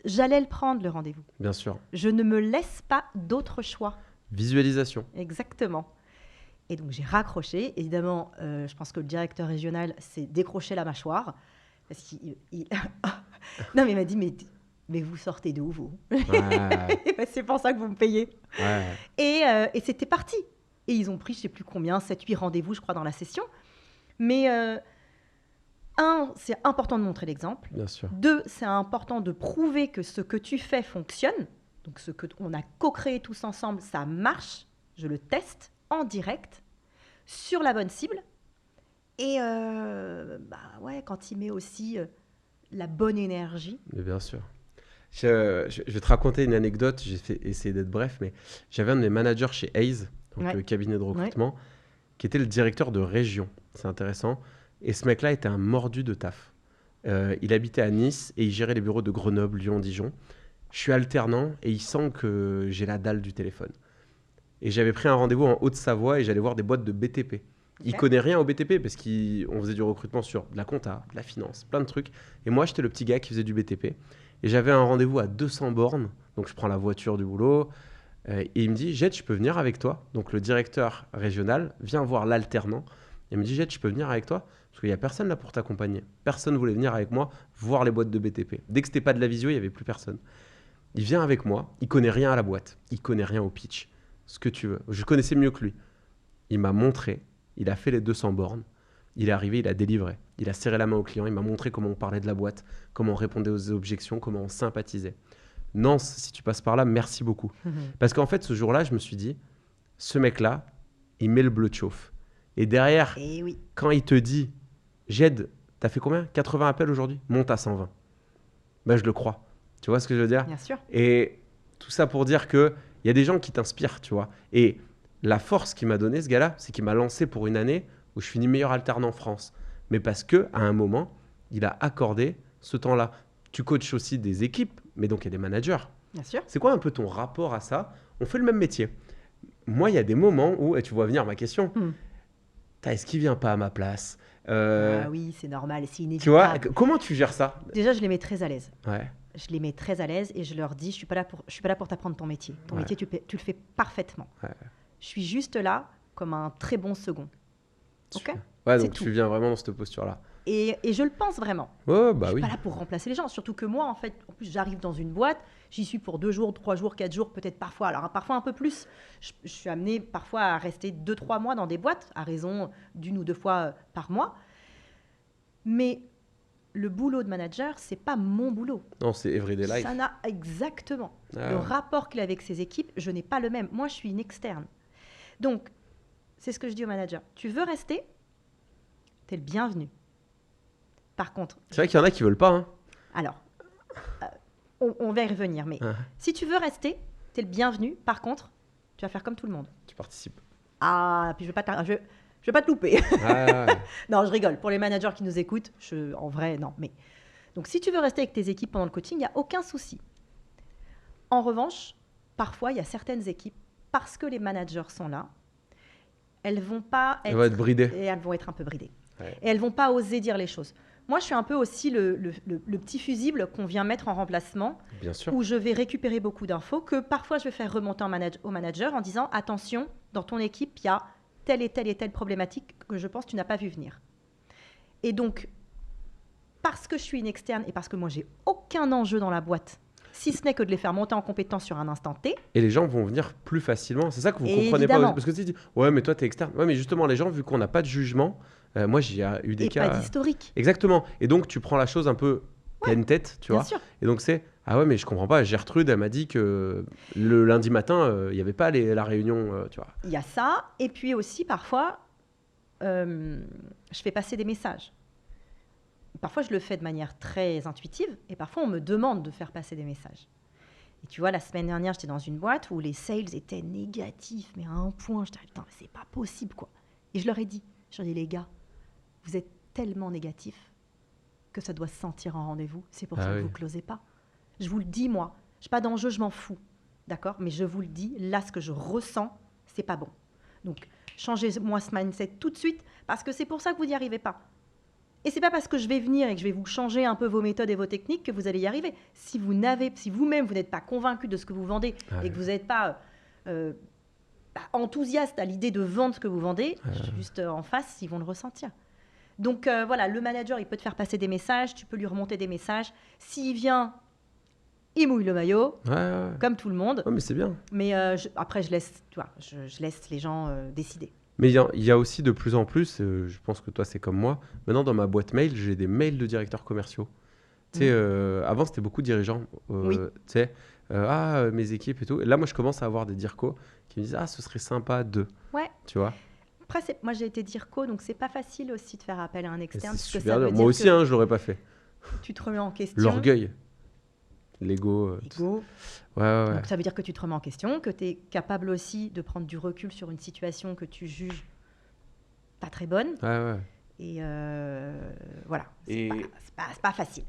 j'allais le prendre, le rendez-vous. Bien sûr. Je ne me laisse pas d'autre choix. Visualisation. Exactement. Et donc, j'ai raccroché. Évidemment, je pense que le directeur régional s'est décroché la mâchoire. Parce qu'il... non, mais il m'a dit, mais vous sortez d'où, vous? Ouais. C'est pour ça que vous me payez. Ouais. Et c'était parti. Et ils ont pris, je ne sais plus combien, 7-8 rendez-vous, je crois, dans la session. Mais, c'est important de montrer l'exemple. Bien sûr. 2, c'est important de prouver que ce que tu fais fonctionne. Donc, ce qu'on a co-créé tous ensemble, ça marche. Je le teste en direct, sur la bonne cible. Et ouais, quand il met aussi la bonne énergie. Mais bien sûr. Je vais te raconter une anecdote. J'ai essayé d'être bref, mais j'avais un de mes managers chez Hayes, donc le cabinet de recrutement, qui était le directeur de région. C'est intéressant. Et ce mec-là était un mordu de taf. Il habitait à Nice et il gérait les bureaux de Grenoble, Lyon, Dijon. Je suis alternant et il sent que j'ai la dalle du téléphone. Et j'avais pris un rendez-vous en Haute-Savoie et j'allais voir des boîtes de BTP. Il connaît rien au BTP parce qu'on faisait du recrutement sur de la compta, de la finance, plein de trucs. Et moi, j'étais le petit gars qui faisait du BTP. Et j'avais un rendez-vous à 200 bornes. Donc, je prends la voiture du boulot. Et il me dit, Jed, je peux venir avec toi? Donc, le directeur régional vient voir l'alternant. Il me dit, Jed, je peux venir avec toi? Parce qu'il n'y a personne là pour t'accompagner. Personne ne voulait venir avec moi voir les boîtes de BTP. Dès que c'était pas de la visio, il n'y avait plus personne. Il vient avec moi. Il connaît rien à la boîte. Il connaît rien au pitch. Ce que tu veux. Je connaissais mieux que lui. Il m'a montré. Il a fait les 200 bornes. Il est arrivé, il a délivré. Il a serré la main au client. Il m'a montré comment on parlait de la boîte, comment on répondait aux objections, comment on sympathisait. Nance, si tu passes par là, merci beaucoup. Parce qu'en fait, ce jour-là, je me suis dit, ce mec-là, il met le bleu de chauffe. Et derrière, quand il te dit, Jed, t'as fait combien? 80 appels aujourd'hui? Monte à 120. Ben, je le crois. Tu vois ce que je veux dire? Bien sûr. Et tout ça pour dire qu'il y a des gens qui t'inspirent, tu vois. Et la force qu'il m'a donné, ce gars-là, c'est qu'il m'a lancé pour une année où je finis meilleur alternant en France. Mais parce qu'à un moment, il a accordé ce temps-là. Tu coaches aussi des équipes, mais donc il y a des managers. Bien sûr. C'est quoi un peu ton rapport à ça? On fait le même métier. Moi, il y a des moments où, et tu vois venir ma question, est-ce qu'il ne vient pas à ma place? Oui, c'est normal, c'est inévitable. Tu vois, comment tu gères ça? Déjà, je les mets très à l'aise. Ouais. Je les mets très à l'aise et je leur dis, je suis pas là pour t'apprendre ton métier. Ton métier, tu le fais parfaitement. Ouais. Je suis juste là comme un très bon second. Ok. Ouais, donc tu viens vraiment dans cette posture-là. Et je le pense vraiment. Oh, bah je suis pas là pour remplacer les gens. Surtout que moi, en fait, en plus, j'arrive dans une boîte, j'y suis pour 2 jours, 3 jours, 4 jours, peut-être parfois. Alors, parfois un peu plus. Je suis amenée parfois à rester 2-3 mois dans des boîtes, à raison d'1 ou 2 fois par mois. Mais le boulot de manager, c'est pas mon boulot. Non, c'est everyday life. Ça n'a exactement. Le rapport qu'il a avec ses équipes, je n'ai pas le même. Moi, je suis une externe. Donc, c'est ce que je dis au manager. Tu veux rester? T'es le bienvenu. Par contre... C'est vrai qu'il y en a qui veulent pas. Hein. Alors, on va y revenir. Mais si tu veux rester, t'es le bienvenu. Par contre, tu vas faire comme tout le monde. Tu participes. Ah, puis je vais pas te louper. Non, je rigole. Pour les managers qui nous écoutent, en vrai, non. Mais donc, si tu veux rester avec tes équipes pendant le coaching, il n'y a aucun souci. En revanche, parfois, il y a certaines équipes, parce que les managers sont là, elles vont être bridées. Et elles vont être un peu bridées. Ouais. Et elles vont pas oser dire les choses. Moi, je suis un peu aussi le petit fusible qu'on vient mettre en remplacement, bien sûr, où je vais récupérer beaucoup d'infos, que parfois je vais faire remonter au manager en disant « Attention, dans ton équipe, il y a telle et telle problématique que je pense que tu n'as pas vu venir. » Et donc, parce que je suis une externe et parce que moi, j'ai aucun enjeu dans la boîte, si ce n'est que de les faire monter en compétence sur un instant T. Et les gens vont venir plus facilement. C'est ça que vous ne comprenez pas. Parce que tu dis, ouais, mais toi, tu es externe. Ouais, mais justement, les gens, vu qu'on n'a pas de jugement, moi, j'ai eu des cas... Et pas d'historique. Exactement. Et donc, tu prends la chose un peu... Il y a une tête, tu vois. Sûr. Et donc, c'est... Ah ouais, mais je comprends pas. Gertrude, elle m'a dit que le lundi matin, il n'y avait pas la réunion, tu vois. Il y a ça. Et puis aussi, parfois, je fais passer des messages. Parfois, je le fais de manière très intuitive et parfois, on me demande de faire passer des messages. Et tu vois, la semaine dernière, j'étais dans une boîte où les sales étaient négatifs, mais à un point, je disais, putain, c'est pas possible, quoi. Et je leur ai dit, les gars, vous êtes tellement négatifs que ça doit se sentir en rendez-vous. C'est pour ça que vous ne closez pas. Je vous le dis, moi. Je n'ai pas d'enjeu, je m'en fous. D'accord ? Mais je vous le dis, là, ce que je ressens, c'est pas bon. Donc, changez-moi ce mindset tout de suite, parce que c'est pour ça que vous n'y arrivez pas. Et c'est pas parce que je vais venir et que je vais vous changer un peu vos méthodes et vos techniques que vous allez y arriver. Si vous-même, vous n'êtes pas convaincu de ce que vous vendez et que vous n'êtes pas enthousiaste à l'idée de vendre ce que vous vendez, juste en face, ils vont le ressentir. Donc voilà, le manager, il peut te faire passer des messages, tu peux lui remonter des messages. S'il vient, il mouille le maillot, comme tout le monde. Mais c'est bien. Mais après, je laisse les gens décider. Mais il y a aussi de plus en plus, je pense que toi c'est comme moi, maintenant dans ma boîte mail, j'ai des mails de directeurs commerciaux. Tu sais, avant c'était beaucoup de dirigeants. Tu sais, mes équipes et tout. Et là, moi je commence à avoir des dircos qui me disent ce serait sympa de. Ouais. Tu vois. Après, moi j'ai été dirco, donc c'est pas facile aussi de faire appel à un externe. C'est super dur. Moi aussi, je l'aurais pas fait. Tu te remets en question. L'orgueil. L'ego. Ouais. Donc ça veut dire que tu te remets en question, que tu es capable aussi de prendre du recul sur une situation que tu juges pas très bonne. Et voilà, c'est pas facile.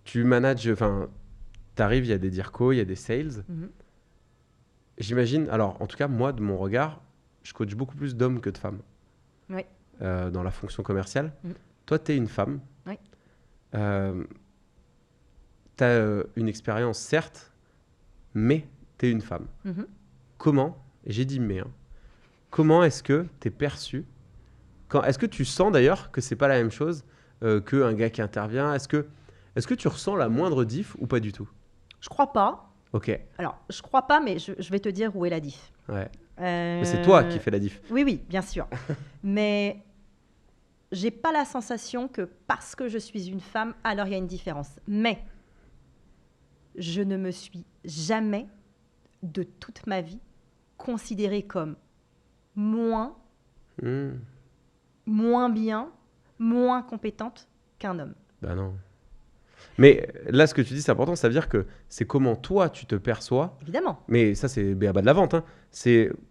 Tu manages, enfin, t'arrives, il y a des dircos, il y a des sales. J'imagine, alors en tout cas, moi, de mon regard, je coach beaucoup plus d'hommes que de femmes. Oui. Dans la fonction commerciale. Toi, tu es une femme. Oui. Tu as une expérience, certes, mais tu es une femme. Comment, et j'ai dit mais, comment est-ce que tu es perçue est-ce que tu sens d'ailleurs que c'est pas la même chose qu'un gars qui intervient Est-ce que tu ressens la moindre diff ou pas du tout? Je crois pas. Ok. Alors, je crois pas, mais je vais te dire où est la diff. Ouais. Mais c'est toi qui fais la diff. Oui, bien sûr. Mais j'ai pas la sensation que parce que je suis une femme, alors il y a une différence. Mais je ne me suis jamais, de toute ma vie, considérée comme moins bien, moins compétente qu'un homme. Ben non. Mais là, ce que tu dis, c'est important. Ça veut dire que c'est comment toi, tu te perçois. Évidemment. Mais ça, c'est b.a.-ba de la vente.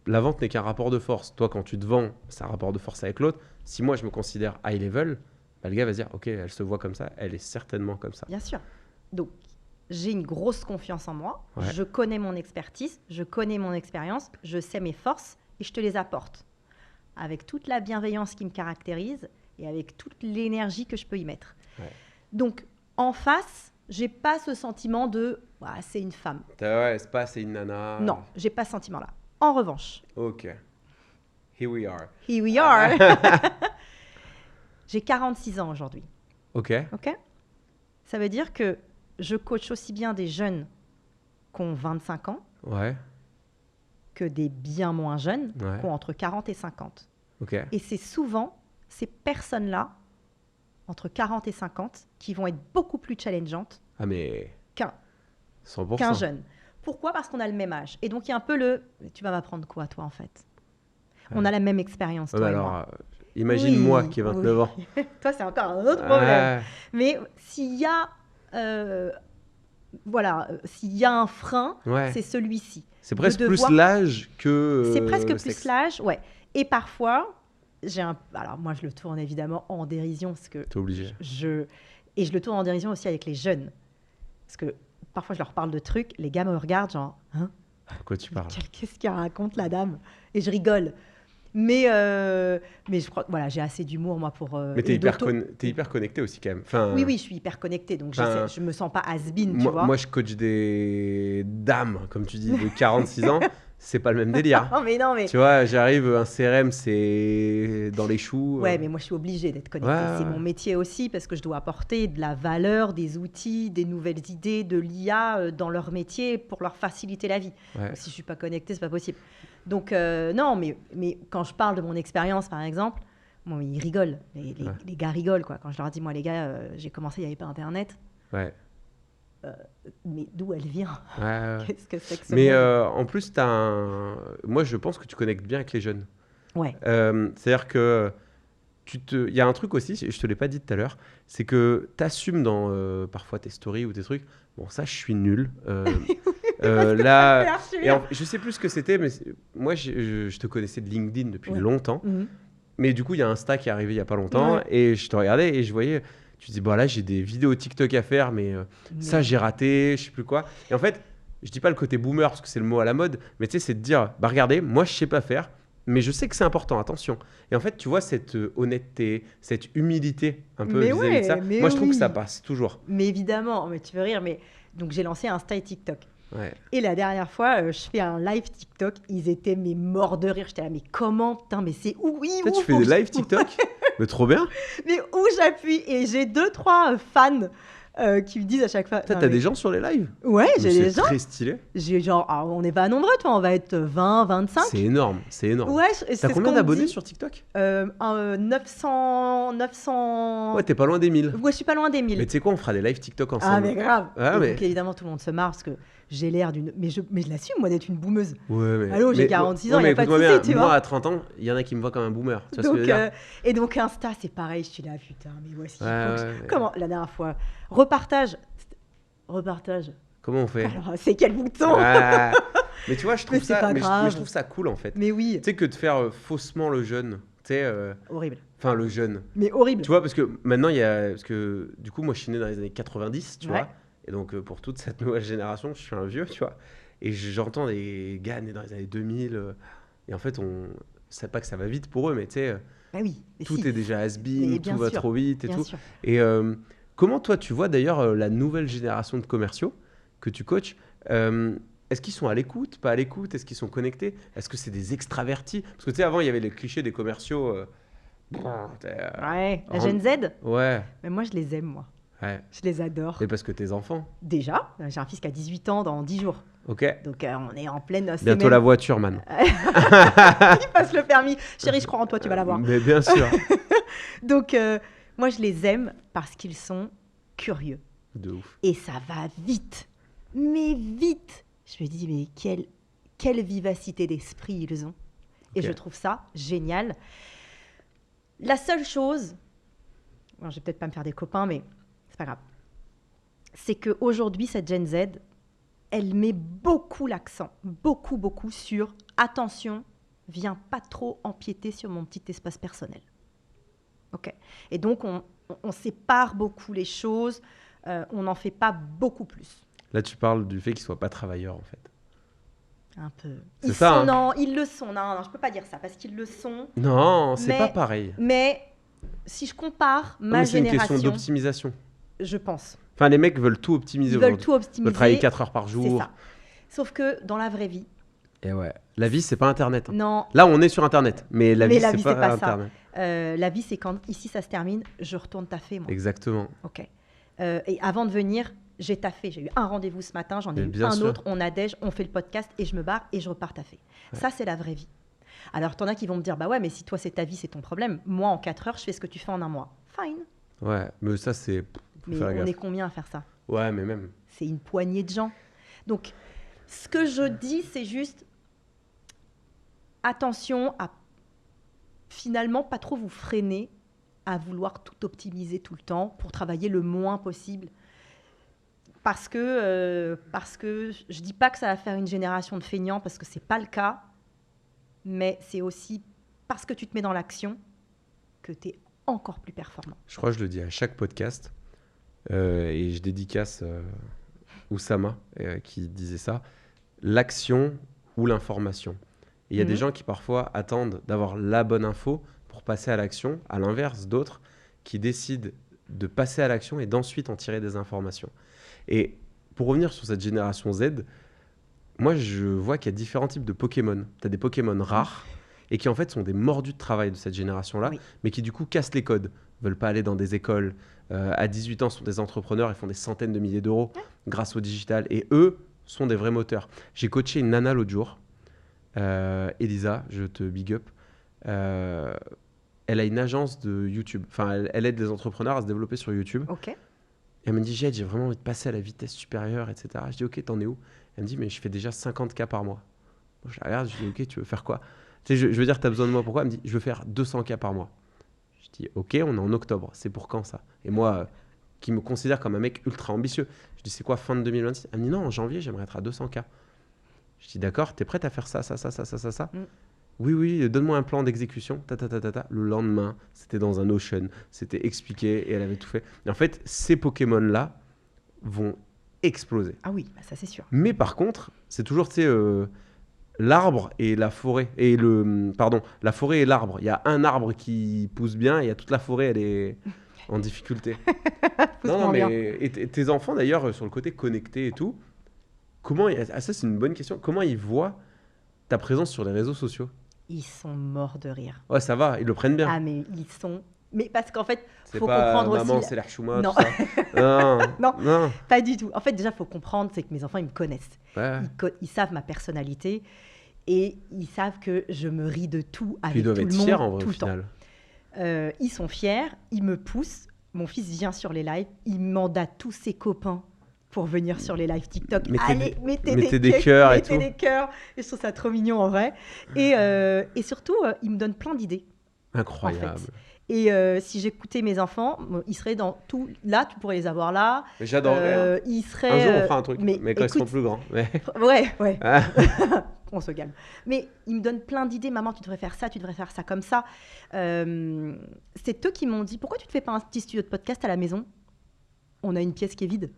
La vente n'est qu'un rapport de force. Toi, quand tu te vends, c'est un rapport de force avec l'autre. Si moi, je me considère high level, le gars va se dire, OK, elle se voit comme ça, elle est certainement comme ça. Bien sûr. Donc, j'ai une grosse confiance en moi. Ouais. Je connais mon expertise, je connais mon expérience, je sais mes forces et je te les apporte. Avec toute la bienveillance qui me caractérise et avec toute l'énergie que je peux y mettre. Ouais. Donc, en face, j'ai pas ce sentiment de c'est une femme. C'est pas c'est une nana. Non, j'ai pas ce sentiment-là. En revanche. OK. Here we are. Here we are. J'ai 46 ans aujourd'hui. OK. Ça veut dire que je coach aussi bien des jeunes qui ont 25 ans que des bien moins jeunes qui ont entre 40 et 50. OK. Et c'est souvent ces personnes-là, entre 40 et 50, qui vont être beaucoup plus challengeantes qu'un jeune. Pourquoi ? Parce qu'on a le même âge. Et donc, il y a un peu tu vas m'apprendre quoi, toi, en fait ? On a la même expérience, toi et moi. Imagine-moi qui ai 29 ans. Toi, c'est encore un autre problème. Mais s'il y a... s'il y a un frein, c'est celui-ci. C'est presque plus l'âge que... c'est presque plus l'âge, ouais. Et parfois... Alors moi, je le tourne évidemment en dérision parce que t'es obligé. Et je le tourne en dérision aussi avec les jeunes parce que parfois je leur parle de trucs, les gars me regardent genre de quoi tu parles? Qu'est-ce qu'elle raconte la dame? Et je rigole. Mais je crois que j'ai assez d'humour moi pour. Mais t'es hyper connecté aussi quand même. Oui, je suis hyper connecté donc je me sens pas has-been, tu vois. Moi je coach des dames comme tu dis de 46 ans. C'est pas le même délire. non, mais... Tu vois, j'arrive, un CRM, c'est dans les choux. Ouais, mais moi, je suis obligée d'être connectée. C'est mon métier aussi parce que je dois apporter de la valeur, des outils, des nouvelles idées, de l'IA dans leur métier pour leur faciliter la vie. Donc, si je suis pas connectée, c'est pas possible. Donc, non, mais quand je parle de mon expérience, par exemple, bon, ils rigolent. Les gars rigolent, quoi. Quand je leur dis, moi, les gars, j'ai commencé, il n'y avait pas Internet. Ouais. Mais d'où elle vient? Qu'est-ce que c'est que ce monde? En plus, moi, je pense que tu connectes bien avec les jeunes. Ouais. C'est-à-dire que il y a un truc aussi, je te l'ai pas dit tout à l'heure, c'est que tu assumes dans parfois tes stories ou tes trucs, bon ça je suis nul. Là, je sais plus ce que c'était, mais moi je te connaissais de LinkedIn depuis longtemps. Mais du coup, il y a Insta qui est arrivé il y a pas longtemps et je te regardais et je voyais, tu dis, bon là j'ai des vidéos TikTok à faire, mais ça j'ai raté, je sais plus quoi. Et en fait, je dis pas le côté boomer parce que c'est le mot à la mode, mais tu sais, c'est de dire, bah regardez, moi je sais pas faire, mais je sais que c'est important, attention. Et en fait, tu vois, cette honnêteté, cette humilité un peu vis-à-vis de ça, moi je trouve que ça passe toujours. Mais évidemment, mais tu veux rire, mais donc j'ai lancé Insta et TikTok. Ouais. Et la dernière fois, je fais un live TikTok, ils étaient morts de rire. J'étais là, mais comment, putain, mais c'est où? Oui, tu fais des lives TikTok? Mais trop bien. Mais où j'appuie? Et j'ai 2-3 fans qui me disent à chaque fois. T'as des gens sur les lives? Ouais, j'ai des gens. C'est très stylé. J'ai genre, on n'est pas nombreux, toi, on va être 20, 25. C'est énorme, c'est énorme. Ouais, t'as combien d'abonnés sur TikTok? 900. Ouais, t'es pas loin des 1000. Ouais, je suis pas loin des 1000. Mais tu sais quoi, on fera des lives TikTok ensemble. Ah, mais grave. Ah, Donc évidemment, tout le monde se marre parce que j'ai l'air d'une. Mais je l'assume, moi, d'être une boumeuse. Ouais, mais. Allô, j'ai 46 ans, il n'y a pas de souci, tu vois. Moi, à 30 ans, il y en a qui me voient comme un boomer. Tu vois ce que je veux dire? Et donc, Insta, c'est pareil, je suis là, putain, mais voici. Ouais. Comment, la dernière fois, repartage. Comment on fait? Alors, c'est quel bouton? Mais tu vois, je trouve ça, je trouve ça cool en fait. Mais oui. Tu sais que de faire faussement le jeune, tu sais. Horrible. Enfin, le jeune. Mais horrible. Tu vois, parce que maintenant, parce que du coup, moi, je suis né dans les années 90, tu vois. Et donc, pour toute cette nouvelle génération, je suis un vieux, tu vois. Et j'entends des gars nés dans les années 2000. Et en fait, on sait pas que ça va vite pour eux, mais tu sais, tout est déjà has-been, tout va trop vite et tout. Sûr. Et comment toi, tu vois d'ailleurs la nouvelle génération de commerciaux que tu coaches? Est-ce qu'ils sont à l'écoute, pas à l'écoute? Est-ce qu'ils sont connectés? Est-ce que c'est des extravertis? Parce que tu sais, avant, il y avait les clichés des commerciaux. La Gen Z? Ouais. Mais moi, je les aime, moi. Ouais. Je les adore. Et parce que tes enfants? Déjà, j'ai un fils qui a 18 ans dans 10 jours. Ok. Donc, on est en pleine... Bientôt la voiture, man. Il passe le permis. Chérie, je crois en toi, tu vas l'avoir. Mais bien sûr. Donc, moi, je les aime parce qu'ils sont curieux. De ouf. Et ça va vite. Mais vite. Je me dis, mais quelle vivacité d'esprit ils ont. Et je trouve ça génial. La seule chose, bon, je vais peut-être pas me faire des copains, mais c'est pas grave, c'est qu'aujourd'hui, cette Gen Z, elle met beaucoup l'accent, beaucoup sur « attention, viens pas trop empiéter sur mon petit espace personnel ». Ok. Et donc, on sépare beaucoup les choses, on n'en fait pas beaucoup plus. Là, tu parles du fait qu'ils ne soient pas travailleurs, en fait. Un peu. C'est ça, Non, ils le sont. Non, je peux pas dire ça parce qu'ils le sont. Non, c'est pas pareil. Mais si je compare ma génération... C'est une question d'optimisation. Je pense. Enfin, les mecs veulent tout optimiser aujourd'hui. Ils veulent tout optimiser. Ils veulent travailler 4 heures par jour. C'est ça. Sauf que dans la vraie vie... Et ouais. La vie, c'est pas Internet. Hein. Non. Là, on est sur Internet. Mais la vie, c'est pas Internet. La vie, c'est quand ici, ça se termine, je retourne taffer, moi. Exactement. Ok. Et avant de venir... J'ai taffé, j'ai eu un rendez-vous ce matin, j'en ai eu un autre, on adège, on fait le podcast et je me barre et je repars taffer. Ouais. Ça, c'est la vraie vie. Alors, t'en as qui vont me dire, bah ouais, mais si toi, c'est ta vie, c'est ton problème. Moi, en 4 heures, je fais ce que tu fais en un mois. Fine. Ouais, mais ça, c'est... Mais on est combien à faire ça? Ouais, mais même. C'est une poignée de gens. Donc, ce que je dis, c'est juste attention à finalement pas trop vous freiner à vouloir tout optimiser tout le temps pour travailler le moins possible. Parce que je dis pas que ça va faire une génération de feignants, parce que c'est pas le cas, mais c'est aussi parce que tu te mets dans l'action que tu es encore plus performant. Je crois que je le dis à chaque podcast, et je dédicace Oussama qui disait ça, l'action ou l'information. Il y a des gens qui parfois attendent d'avoir la bonne info pour passer à l'action, à l'inverse d'autres qui décident de passer à l'action et d'ensuite en tirer des informations. Et pour revenir sur cette génération Z, moi, je vois qu'il y a différents types de Pokémon. Tu as des Pokémon rares et qui, en fait, sont des mordus de travail de cette génération-là, mais qui, du coup, cassent les codes. Ils ne veulent pas aller dans des écoles. À 18 ans, sont des entrepreneurs. Ils font des centaines de milliers d'euros grâce au digital. Et eux sont des vrais moteurs. J'ai coaché une nana l'autre jour. Elisa, je te big up. Elle a une agence de YouTube. Enfin, elle aide les entrepreneurs à se développer sur YouTube. Ok. Elle me dit, Jed, j'ai vraiment envie de passer à la vitesse supérieure, etc. Je dis, ok, t'en es où? Elle me dit, mais je fais déjà 50K par mois. Moi, je la regarde, je dis, ok, tu veux faire quoi? Tu sais, je veux dire, tu as besoin de moi. Pourquoi? Elle me dit, je veux faire 200K par mois. Je dis, ok, on est en octobre. C'est pour quand ça? Et moi, qui me considère comme un mec ultra ambitieux, je dis, c'est quoi, fin de 2026? Elle me dit, non, en janvier, j'aimerais être à 200K. Je dis, d'accord, t'es prête à faire ça? Oui, donne-moi un plan d'exécution. Le lendemain, c'était dans un Notion, c'était expliqué et elle avait tout fait. Et en fait, ces Pokémon-là vont exploser. Ah oui, bah ça c'est sûr. Mais par contre, c'est toujours, tu sais, l'arbre et la forêt. La forêt et l'arbre. Il y a un arbre qui pousse bien et il y a toute la forêt, elle est en difficulté. Non, mais et tes enfants, d'ailleurs, sur le côté connecté et tout, ça, c'est une bonne question. Comment ils voient ta présence sur les réseaux sociaux? Ils sont morts de rire. Ouais, ça va, ils le prennent bien. Ah, mais ils sont... Mais parce qu'en fait, c'est faut pas comprendre maman, aussi... c'est l'air chouma, non. tout ça. non, pas du tout. En fait, déjà, il faut comprendre, c'est que mes enfants, ils me connaissent. Ouais. Ils savent ma personnalité et ils savent que je me ris de tout avec Puis ils doivent tout être le monde, fiers, en vrai, tout au le temps. final. Ils sont fiers, ils me poussent. Mon fils vient sur les lives, il mandate tous ses copains pour venir sur les lives TikTok. Allez, mettez des cœurs et tout. Mettez des cœurs. Et je trouve ça trop mignon en vrai. Et surtout, ils me donnent plein d'idées. Incroyable. En fait. Et si j'écoutais mes enfants, ils seraient dans tout. Là, tu pourrais les avoir là. Mais j'adorerais. Ils seraient. Un jour, on fera un truc. Mais quand écoute, ils seront plus grands. Mais... Ouais. On se calme. Mais ils me donnent plein d'idées. Maman, tu devrais faire ça, tu devrais faire ça comme ça. C'est eux qui m'ont dit, pourquoi tu ne te fais pas un petit studio de podcast à la maison? On a une pièce qui est vide.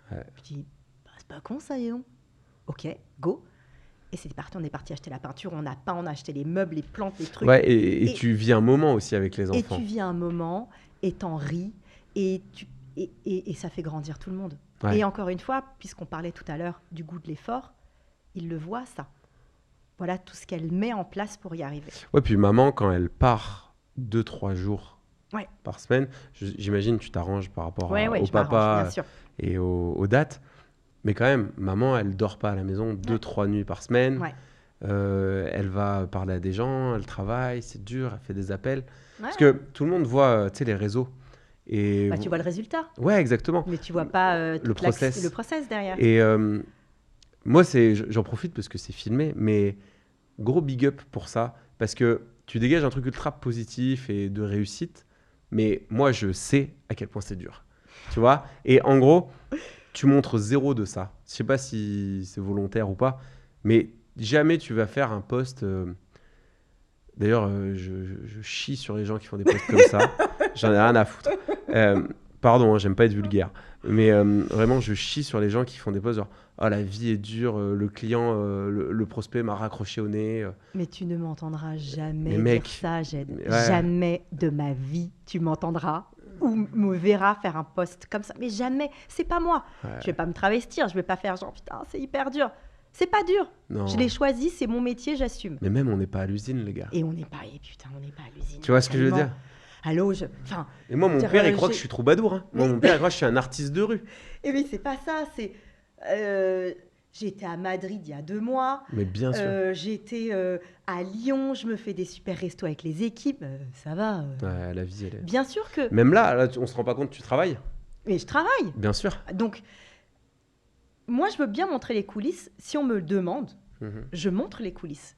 Ouais. Je dis, bah, c'est pas con ça, non? Ok, go. Et c'est parti, on est parti acheter la peinture, on a peint, on a acheté les meubles, les plantes, les trucs. Ouais, et tu vis un moment aussi avec les enfants. Et tu vis un moment, et t'en ris, et ça fait grandir tout le monde. Ouais. Et encore une fois, puisqu'on parlait tout à l'heure du goût de l'effort, ils le voient, ça. Voilà tout ce qu'elle met en place pour y arriver. Ouais, puis maman, quand elle part 2-3 jours par semaine, j'imagine tu t'arranges par rapport au papa bien sûr. Et aux dates. Mais quand même, maman, elle dort pas à la maison 2-3 nuits par semaine. Ouais. Elle va parler à des gens, elle travaille, c'est dur, elle fait des appels. Ouais. Parce que tout le monde voit, tu sais, les réseaux. Et tu vois le résultat. Ouais, exactement. Mais tu vois pas le process derrière. Et moi, j'en profite parce que c'est filmé, mais gros big up pour ça. Parce que tu dégages un truc ultra positif et de réussite. Mais moi, je sais à quel point c'est dur. Tu vois? Et en gros... tu montres zéro de ça. Je sais pas si c'est volontaire ou pas, mais jamais tu vas faire un post. D'ailleurs, je chie sur les gens qui font des posts comme ça. J'en ai rien à foutre. Pardon, hein, j'aime pas être vulgaire, mais vraiment, je chie sur les gens qui font des posts genre oh, la vie est dure, le client, le prospect m'a raccroché au nez. Mais tu ne m'entendras jamais dire ça, Jed. Ouais. Jamais de ma vie tu m'entendras. Ou me verra faire un post comme ça. Mais jamais, c'est pas moi. Ouais. Je vais pas me travestir, je vais pas faire genre putain, c'est hyper dur. C'est pas dur. Non. Je l'ai choisi, c'est mon métier, j'assume. Mais même on n'est pas à l'usine, les gars. Et on n'est pas, on n'est pas à l'usine. Tu vois ce que je veux dire? Allô, Et moi, mon père, il croit que je suis troubadour. Hein. Moi, mon père, il croit que je suis un artiste de rue. Et mais c'est pas ça, c'est... J'étais à Madrid il y a 2 mois. Mais bien sûr. J'étais à Lyon, je me fais des super restos avec les équipes. Ça va. Ouais, la vie, elle est... Bien sûr que... Même là, on se rend pas compte, tu travailles. Mais je travaille. Bien sûr. Donc, moi, je veux bien montrer les coulisses. Si on me le demande, je montre les coulisses.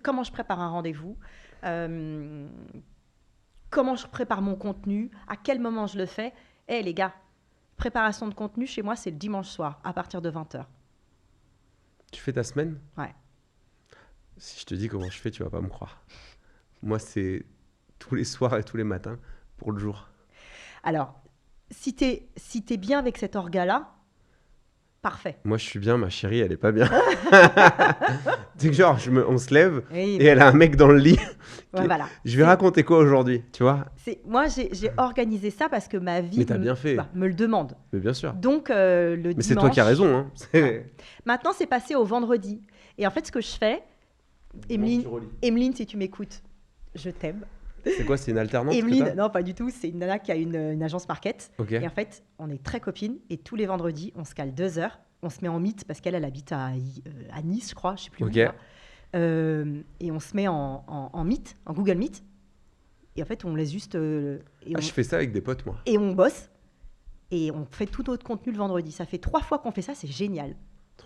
Comment je prépare un rendez-vous, comment je prépare mon contenu, à quel moment je le fais. Les gars, préparation de contenu, chez moi, c'est le dimanche soir, à partir de 20h. Tu fais ta semaine? Ouais. Si je te dis comment je fais, tu vas pas me croire. Moi, c'est tous les soirs et tous les matins pour le jour. Alors, si t'es bien avec cet orga-là, parfait. Moi, je suis bien, ma chérie, elle est pas bien. C'est que genre, on se lève et elle a un mec dans le lit. Ouais, voilà. Je vais raconter quoi aujourd'hui, tu vois? Moi, j'ai organisé ça parce que ma vie me le demande. Mais bien sûr. Donc, le dimanche... Mais c'est toi qui as raison. Hein. Maintenant, c'est passé au vendredi. Et en fait, ce que je fais... Emeline, si tu m'écoutes, je t'aime. C'est quoi, c'est une alternante? Emeline, non, pas du tout. C'est une nana qui a une agence market. Okay. Et en fait, on est très copines. Et tous les vendredis, on se cale 2 heures. On se met en meet parce qu'elle habite à Nice, je crois. Je sais plus où. Okay. Et on se met en meet, en Google Meet. Et en fait, on laisse juste... je fais ça avec des potes, moi. Et on bosse. Et on fait tout notre contenu le vendredi. Ça fait 3 fois qu'on fait ça. C'est génial.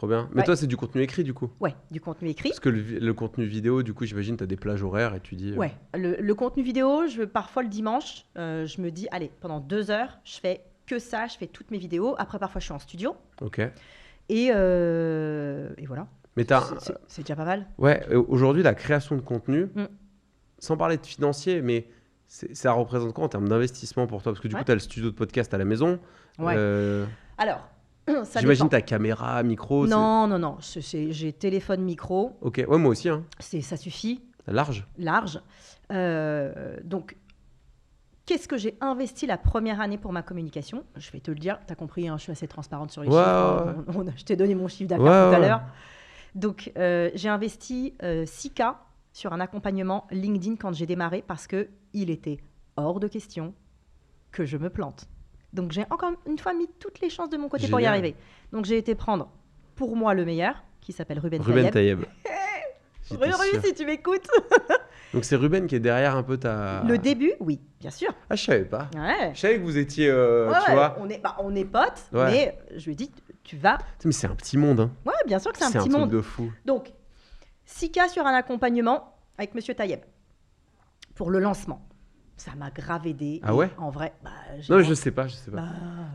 trop bien. Mais toi, c'est du contenu écrit, du coup? Ouais, du contenu écrit. Parce que le contenu vidéo, du coup, j'imagine, tu as des plages horaires et tu dis... Ouais, le contenu vidéo, parfois le dimanche, je me dis, allez, pendant 2 heures, je fais que ça, je fais toutes mes vidéos. Après, parfois, je suis en studio. Ok. Et voilà. Mais c'est déjà pas mal. Ouais, aujourd'hui, la création de contenu, sans parler de financier, mais ça représente quoi en termes d'investissement pour toi? Parce que du coup, tu as le studio de podcast à la maison. Ouais. Alors, ça j'imagine dépend. ta caméra, micro. Non. J'ai téléphone, micro. Ok, ouais, moi aussi. Hein. Ça suffit. Large. Donc, qu'est-ce que j'ai investi la première année pour ma communication? Je vais te le dire, tu as compris, hein, je suis assez transparente sur les chiffres. Je t'ai donné mon chiffre d'affaires tout à l'heure. Donc, j'ai investi 6K sur un accompagnement LinkedIn quand j'ai démarré parce qu'il était hors de question que je me plante. Donc, j'ai encore une fois mis toutes les chances de mon côté pour y arriver. Donc, j'ai été prendre pour moi le meilleur, qui s'appelle Ruben Tayeb. Ruben, si tu m'écoutes. Donc, c'est Ruben qui est derrière un peu ta... Le début, oui, bien sûr. Ah, je savais pas. Ouais. Je savais que vous étiez, tu vois... On est potes, mais je lui ai dit, tu vas... Mais c'est un petit monde. Hein. Ouais, bien sûr que c'est un petit monde. C'est monde. un truc de fou. Donc, 6K sur un accompagnement avec Monsieur Tayeb pour le lancement. Ça m'a grave aidé. Ah ouais? En vrai, non, je sais pas.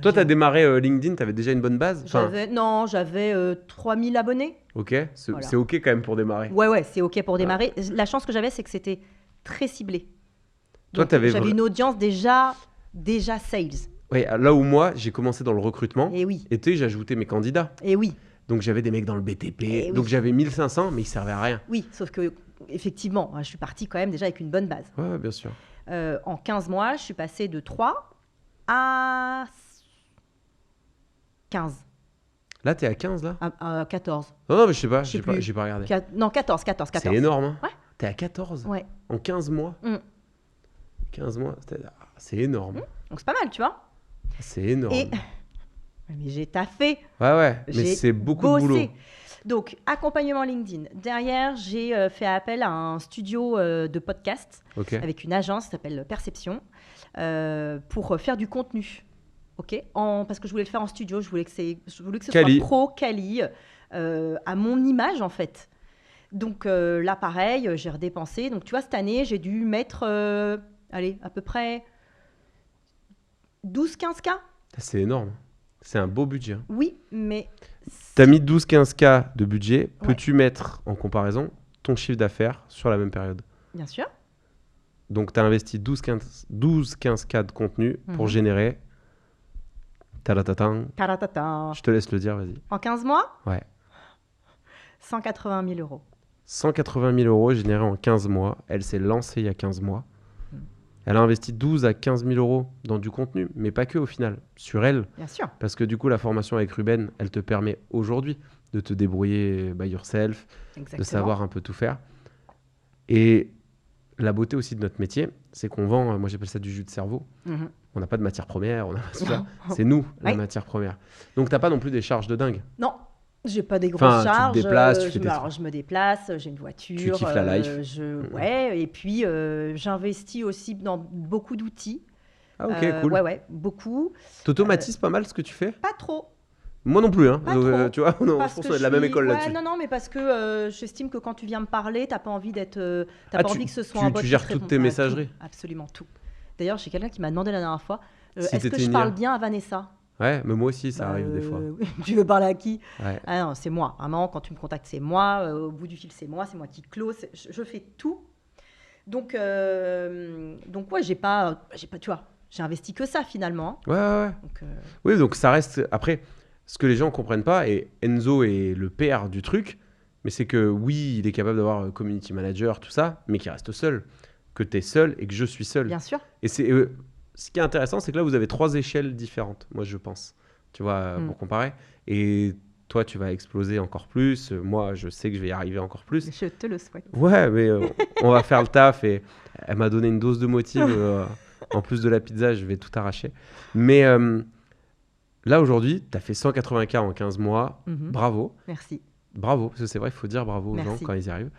Toi, tu as démarré LinkedIn, tu avais déjà une bonne base? J'avais 3000 abonnés. Ok, c'est ok quand même pour démarrer. Ouais, c'est ok pour démarrer. La chance que j'avais, c'est que c'était très ciblé. Donc, toi, j'avais une audience déjà sales. Oui, là où moi, j'ai commencé dans le recrutement. Et oui. Et j'ai ajouté mes candidats. Et oui. Donc, j'avais des mecs dans le BTP. Donc, j'avais 1500, mais ils servaient à rien. Oui, sauf que, effectivement, je suis partie quand même déjà avec une bonne base. Ouais, bien sûr. En 15 mois, je suis passée de 3 à 15. Là, t'es à 15, là? À 14. Non, mais je sais pas, j'ai pas regardé. Non, 14. C'est énorme, hein? Ouais. T'es à 14? Ouais. En 15 mois? 15 mois, c'est énorme. Donc, c'est pas mal, tu vois? C'est énorme. Mais j'ai taffé. Ouais, mais c'est beaucoup de boulot. Donc, accompagnement LinkedIn. Derrière, j'ai fait appel à un studio de podcast avec une agence qui s'appelle Perception pour faire du contenu. Parce que je voulais le faire en studio, je voulais que ce soit pro, quali, à mon image en fait. Donc là, pareil, j'ai redépensé. Donc, tu vois, cette année, j'ai dû mettre, à peu près 12-15K. C'est énorme. C'est un beau budget. Oui, mais... Tu as mis 12-15K de budget. Peux-tu mettre en comparaison ton chiffre d'affaires sur la même période? Bien sûr. Donc, tu as investi 12-15K de contenu pour générer... Taratatan. Je te laisse le dire, vas-y. En 15 mois? Ouais. 180 000 euros. 180 000 euros générés en 15 mois. Elle s'est lancée il y a 15 mois. Elle a investi 12 à 15 000 euros dans du contenu, mais pas que au final, sur elle. Bien sûr. Parce que du coup, la formation avec Ruben, elle te permet aujourd'hui de te débrouiller by yourself, de savoir un peu tout faire. Et la beauté aussi de notre métier, c'est qu'on vend, moi j'appelle ça du jus de cerveau. On n'a pas de matière première, c'est nous la matière première. Donc tu n'as pas non plus des charges de dingue. Non. J'ai pas des grosses charges. Tu te déplaces, je me déplace, j'ai une voiture. Tu kiffes la life. Et puis j'investis aussi dans beaucoup d'outils. Ah ok, cool. Ouais, beaucoup. T'automatises pas mal ce que tu fais? Pas trop. Moi non plus, hein. Trop. Tu vois, je pense qu'on est de la même école là-dessus. Non, mais parce que j'estime que quand tu viens me parler, t'as pas envie d'être, pas envie que ce soit un bot. Tu gères toutes tes messageries. Absolument tout. D'ailleurs, j'ai quelqu'un qui m'a demandé la dernière fois, est-ce que je parle bien à Vanessa? Ouais, mais moi aussi, ça arrive des fois. Tu veux parler à qui? Ouais. Ah non, c'est moi. Vraiment, quand tu me contactes, c'est moi. Au bout du fil, c'est moi qui close. Je fais tout. Donc ouais, j'ai pas, tu vois, j'ai investi que ça finalement. Ouais. Donc, oui, donc ça reste. Après, ce que les gens comprennent pas, et Enzo est le père du truc, mais c'est que oui, il est capable d'avoir community manager, tout ça, mais qu'il reste seul. Que tu es seul et que je suis seul. Bien sûr. Et c'est... ce qui est intéressant, c'est que là, vous avez 3 échelles différentes, moi, je pense, tu vois, pour comparer. Et toi, tu vas exploser encore plus. Moi, je sais que je vais y arriver encore plus. Je te le souhaite. Ouais, mais on va faire le taf. Et elle m'a donné une dose de motive. En plus de la pizza, je vais tout arracher. Mais là, aujourd'hui, tu as fait 180K en 15 mois. Bravo. Merci. Bravo, parce que c'est vrai, il faut dire bravo aux gens quand ils y arrivent.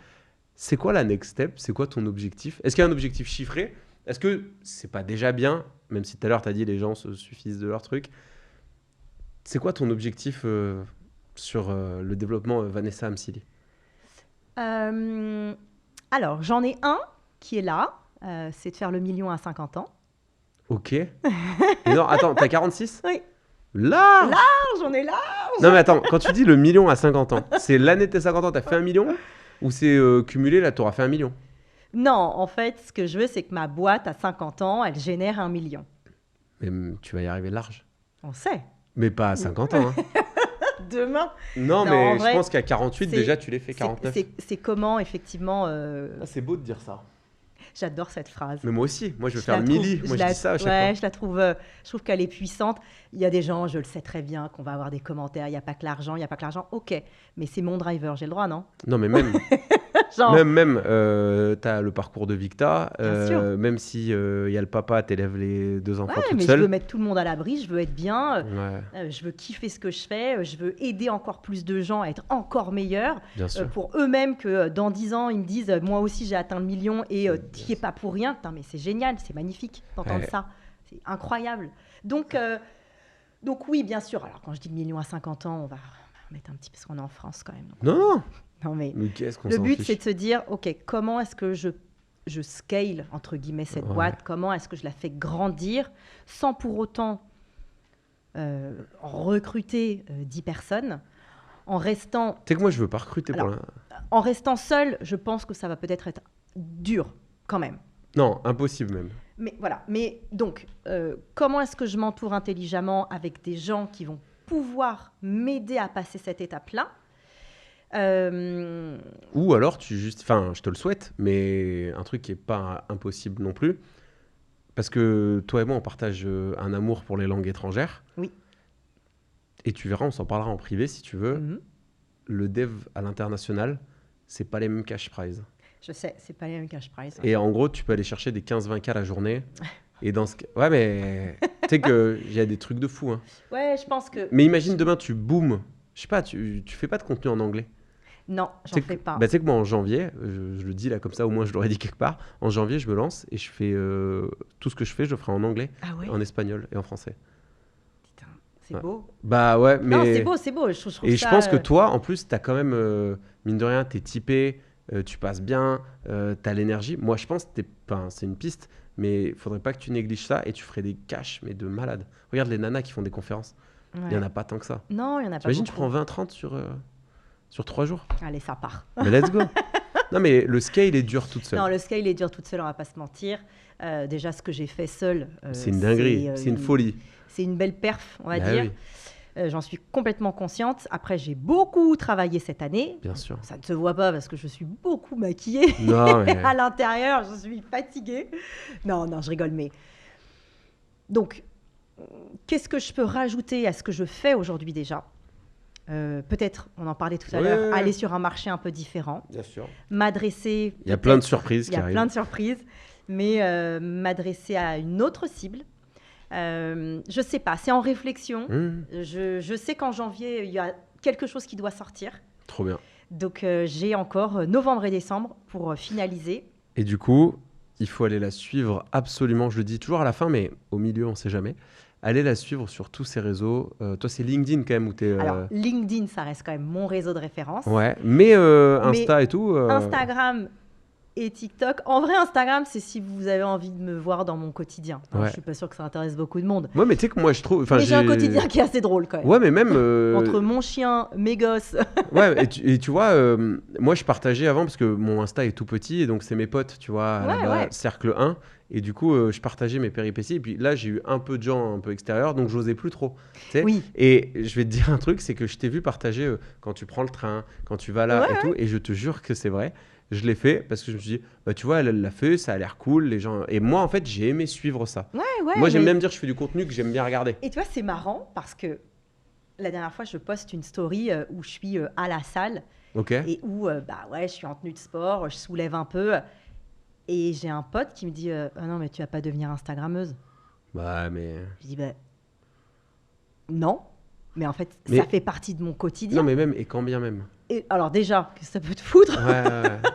C'est quoi la next step? C'est quoi ton objectif? Est-ce qu'il y a un objectif chiffré? Est-ce que c'est pas déjà bien, même si tout à l'heure tu as dit les gens se suffisent de leur truc? C'est quoi ton objectif sur le développement Vanessa Amsili? Alors, j'en ai un qui est là, c'est de faire le million à 50 ans. Ok. Non, attends, t'as 46? Oui. Large! J'en ai large! Non, mais attends, quand tu dis le million à 50 ans, c'est l'année de tes 50 ans, t'as fait 1 million? Ou c'est cumulé, là, t'auras fait 1 million? Non, en fait, ce que je veux, c'est que ma boîte, à 50 ans, elle génère 1 million. Mais tu vas y arriver large. On sait. Mais pas à 50 ans. Hein. Demain. Non, mais je pense qu'à 48, déjà, tu l'as fait 49. C'est comment, effectivement... Ah, c'est beau de dire ça. J'adore cette phrase. Mais moi aussi, moi je veux faire le milli. Moi je dis ça à chaque fois. Je la trouve, je trouve qu'elle est puissante. Il y a des gens, je le sais très bien, qu'on va avoir des commentaires. Il n'y a pas que l'argent, il n'y a pas que l'argent. Ok, mais c'est mon driver, j'ai le droit, non? Non, mais même, Genre... même t'as le parcours de Victa. Sûr. Même si y a le papa, t'élèves les 2 enfants toute mais seule. je veux mettre tout le monde à l'abri, je veux être bien, Ouais. je veux kiffer ce que je fais, je veux aider encore plus de gens à être encore meilleurs. Bien sûr. Pour eux-mêmes que dans 10 ans, ils me disent moi aussi j'ai atteint le million et t'y es pas pour rien. Putain, mais c'est génial, c'est magnifique d'entendre ça. C'est incroyable. Donc oui, bien sûr. Alors quand je dis le million à 50 ans, on va mettre un petit peu parce qu'on est en France quand même. Non. Non, mais qu'est-ce qu'on le s'en but, fiche. c'est de se dire, OK, comment est-ce que je scale, entre guillemets, cette boîte? Comment est-ce que je la fais grandir sans pour autant recruter 10 personnes? En restant... Tu sais que moi, je veux pas recruter pour la... En restant seul, je pense que ça va peut-être être dur, quand même. Non, impossible même. Mais voilà. Mais donc, comment est-ce que je m'entoure intelligemment avec des gens qui vont pouvoir m'aider à passer cette étape-là? Ou alors enfin, je te le souhaite, mais un truc qui est pas impossible non plus, parce que toi et moi on partage un amour pour les langues étrangères. Oui. Et tu verras, on s'en parlera en privé si tu veux. Mm-hmm. Le dev à l'international, c'est pas les mêmes cash prize. Je sais, c'est pas les mêmes cash prize. Et en gros, tu peux aller chercher des 15-20K la journée. Et dans ce cas... Ouais, mais tu sais qu'il y a des trucs de fou. Hein. Ouais, je pense que... Mais imagine demain, tu boomes. Je sais pas, tu fais pas de contenu en anglais. Non, j'en fais pas. Bah, tu sais que moi, en janvier, je le dis là comme ça, au moins je l'aurais dit quelque part. En janvier, je me lance et je fais tout ce que je fais, je le ferai en anglais, en espagnol et en français. Putain, c'est beau. Bah ouais, mais... Non, c'est beau. Je trouve et ça, je pense que toi, en plus, t'as quand même, mine de rien, t'es typé, tu passes bien, t'as l'énergie. Moi, je pense que c'est une piste, mais il faudrait pas que tu négliges ça et tu ferais des cash, mais de malade. Regarde les nanas qui font des conférences. Il y en a pas tant que ça. Non, il y en a pas T'imagines, beaucoup. tu prends 20-30 sur 3 jours. Allez, ça part. Mais let's go. Non, mais le scale est dur toute seule. Non, le scale est dur toute seule, on va pas se mentir. Déjà, ce que j'ai fait seul... c'est une dinguerie, c'est une folie. C'est une belle perf, on va dire. Oui. J'en suis complètement consciente. Après, j'ai beaucoup travaillé cette année. Bien sûr. Ça ne se voit pas parce que je suis beaucoup maquillée. Non, mais... à l'intérieur, je suis fatiguée. Non, je rigole, mais... Donc, qu'est-ce que je peux rajouter à ce que je fais aujourd'hui déjà ? Peut-être, on en parlait tout à l'heure, aller sur un marché un peu différent. Bien sûr. M'adresser... Il y a plein de surprises qui arrivent. Il y a plein de surprises, mais m'adresser à une autre cible. Je sais pas, c'est en réflexion. Je sais qu'en janvier, il y a quelque chose qui doit sortir. Trop bien. Donc, j'ai encore novembre et décembre pour finaliser. Et du coup, il faut aller la suivre absolument. Je le dis toujours à la fin, mais au milieu, on ne sait jamais. Allez la suivre sur tous ces réseaux. Toi, c'est LinkedIn quand même où t'es... Alors, LinkedIn, ça reste quand même mon réseau de référence. Ouais, mais Insta et tout... Instagram et TikTok. En vrai, Instagram, c'est si vous avez envie de me voir dans mon quotidien. Alors, je suis pas sûre que ça intéresse beaucoup de monde. Ouais, mais tu sais que moi, je trouve... Mais j'ai un quotidien qui est assez drôle quand même. Ouais, mais même... Entre mon chien, mes gosses... Ouais, et tu vois, moi, je partageais avant parce que mon Insta est tout petit et donc c'est mes potes, tu vois, cercle 1. Et du coup, je partageais mes péripéties. Et puis là, j'ai eu un peu de gens un peu extérieurs, donc j'osais plus trop. Oui. Et je vais te dire un truc, c'est que je t'ai vu partager quand tu prends le train, quand tu vas là et tout. Et je te jure que c'est vrai. Je l'ai fait parce que je me suis dit, bah, tu vois, elle l'a fait, ça a l'air cool. Les gens... Et moi, en fait, j'ai aimé suivre ça. Moi, j'aime même dire que je fais du contenu que j'aime bien regarder. Et tu vois, c'est marrant parce que la dernière fois, je poste une story où je suis à la salle. Et où, je suis en tenue de sport, je soulève un peu. Et j'ai un pote qui me dit ah non, mais tu vas pas devenir Instagrammeuse. Bah, mais... Je dis non, mais en fait, ça fait partie de mon quotidien. Non, mais même, et quand bien même. Et alors déjà, que ça peut te foutre.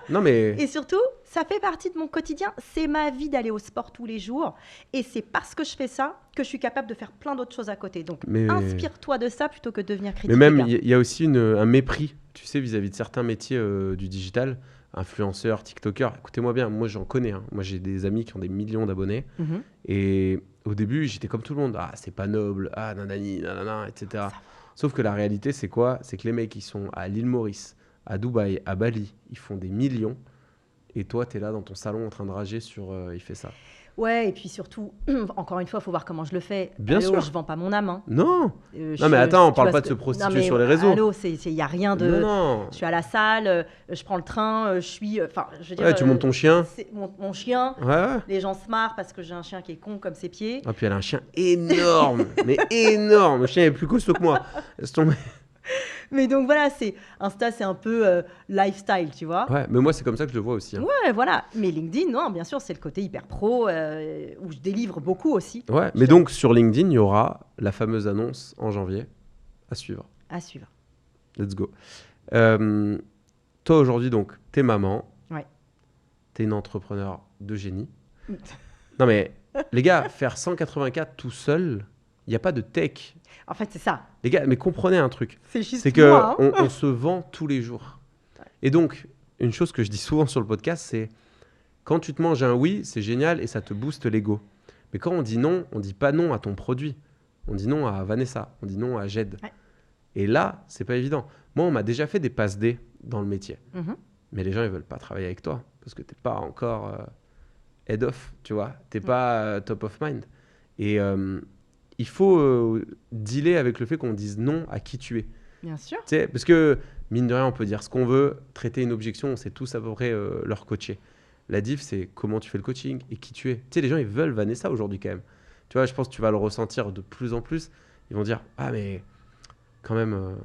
Non, mais... Et surtout, Ça fait partie de mon quotidien. C'est ma vie d'aller au sport tous les jours. Et c'est parce que je fais ça que je suis capable de faire plein d'autres choses à côté. Donc, inspire-toi de ça plutôt que de devenir critique. Mais même, il y a aussi un mépris, tu sais, vis-à-vis de certains métiers du digital, influenceurs, tiktokers. Écoutez-moi bien, moi, j'en connais. Hein. Moi, j'ai des amis qui ont des millions d'abonnés. Et au début, j'étais comme tout le monde. Ah, c'est pas noble. Ah, nanani, nanana, etc. Sauf que la réalité, c'est quoi? C'est que les mecs, ils sont à l'île Maurice, à Dubaï, à Bali, ils font des millions. Et toi, tu es là dans ton salon en train de rager sur il fait ça. Ouais, et puis surtout, encore une fois, il faut voir comment je le fais. Bien sûr. Je vends pas mon âme. Hein. Non. Non, mais attends, on parle pas de se prostituer sur les réseaux. Allô, il n'y a rien de. Non. Je suis à la salle, je prends le train, je suis. Enfin, je veux dire. Ouais, tu montes ton chien. Mon chien. Ouais. Les gens se marrent parce que j'ai un chien qui est con comme ses pieds. Ah, puis elle a un chien énorme. Mais énorme. Le chien est plus costaud que moi. Laisse tomber. Mais donc voilà, Insta, c'est un peu lifestyle, tu vois. Ouais, mais moi, c'est comme ça que je le vois aussi. Hein. Ouais, voilà. Mais LinkedIn, non, bien sûr, c'est le côté hyper pro, où je délivre beaucoup aussi. Ouais, mais donc sur LinkedIn, il y aura la fameuse annonce en janvier à suivre. À suivre. Let's go. Toi, aujourd'hui, donc, t'es maman. Ouais. T'es une entrepreneur de génie. Non, mais les gars, faire 184 tout seul, il n'y a pas de tech. En fait, c'est ça. Les gars, mais comprenez un truc. C'est que moi, hein. on se vend tous les jours. Et donc, une chose que je dis souvent sur le podcast, c'est quand tu te manges un oui, c'est génial et ça te booste l'ego. Mais quand on dit non, on dit pas non à ton produit. On dit non à Vanessa, on dit non à Jed. Ouais. Et là, c'est pas évident. Moi, on m'a déjà fait des passes D dans le métier. Mais les gens, ils veulent pas travailler avec toi parce que t'es pas encore head off, tu vois. T'es pas top of mind. Et il faut dealer avec le fait qu'on dise non à qui tu es. Bien sûr. Tu sais, parce que, mine de rien, on peut dire ce qu'on veut, traiter une objection, on sait tous à peu près leur coacher. La diff, c'est comment tu fais le coaching et qui tu es. Tu sais, les gens, ils veulent Vanessa aujourd'hui quand même. Tu vois, je pense que tu vas le ressentir de plus en plus. Ils vont dire, ah mais quand même,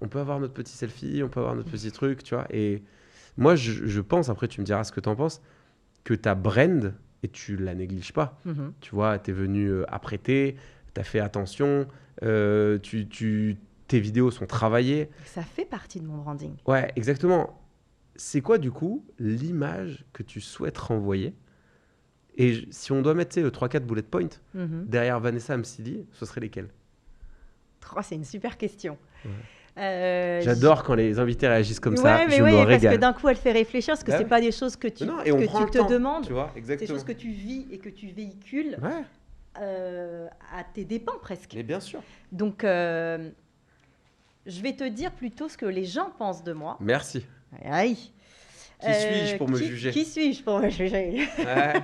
on peut avoir notre petit selfie, on peut avoir notre petit truc, tu vois. Et moi, je pense, après tu me diras ce que tu en penses, que ta brand, et tu la négliges pas. Tu vois, tu es venu apprêter, tu as fait attention, tes vidéos sont travaillées. Ça fait partie de mon branding. Ouais, exactement. C'est quoi, du coup, l'image que tu souhaites renvoyer? Et si on doit mettre 3-4 bullet points derrière Vanessa Amsili, ce serait lesquels? C'est une super question. Ouais. J'adore quand les invités réagissent comme ça. Mais je me régale. Parce que d'un coup, elle fait réfléchir, parce que c'est pas des choses que tu te demandes. Tu vois, c'est des choses que tu vis et que tu véhicules à tes dépens presque. Mais bien sûr. Donc, je vais te dire plutôt ce que les gens pensent de moi. Merci. Aïe. Qui suis-je pour me juger? Qui suis-je pour me juger? Ouais.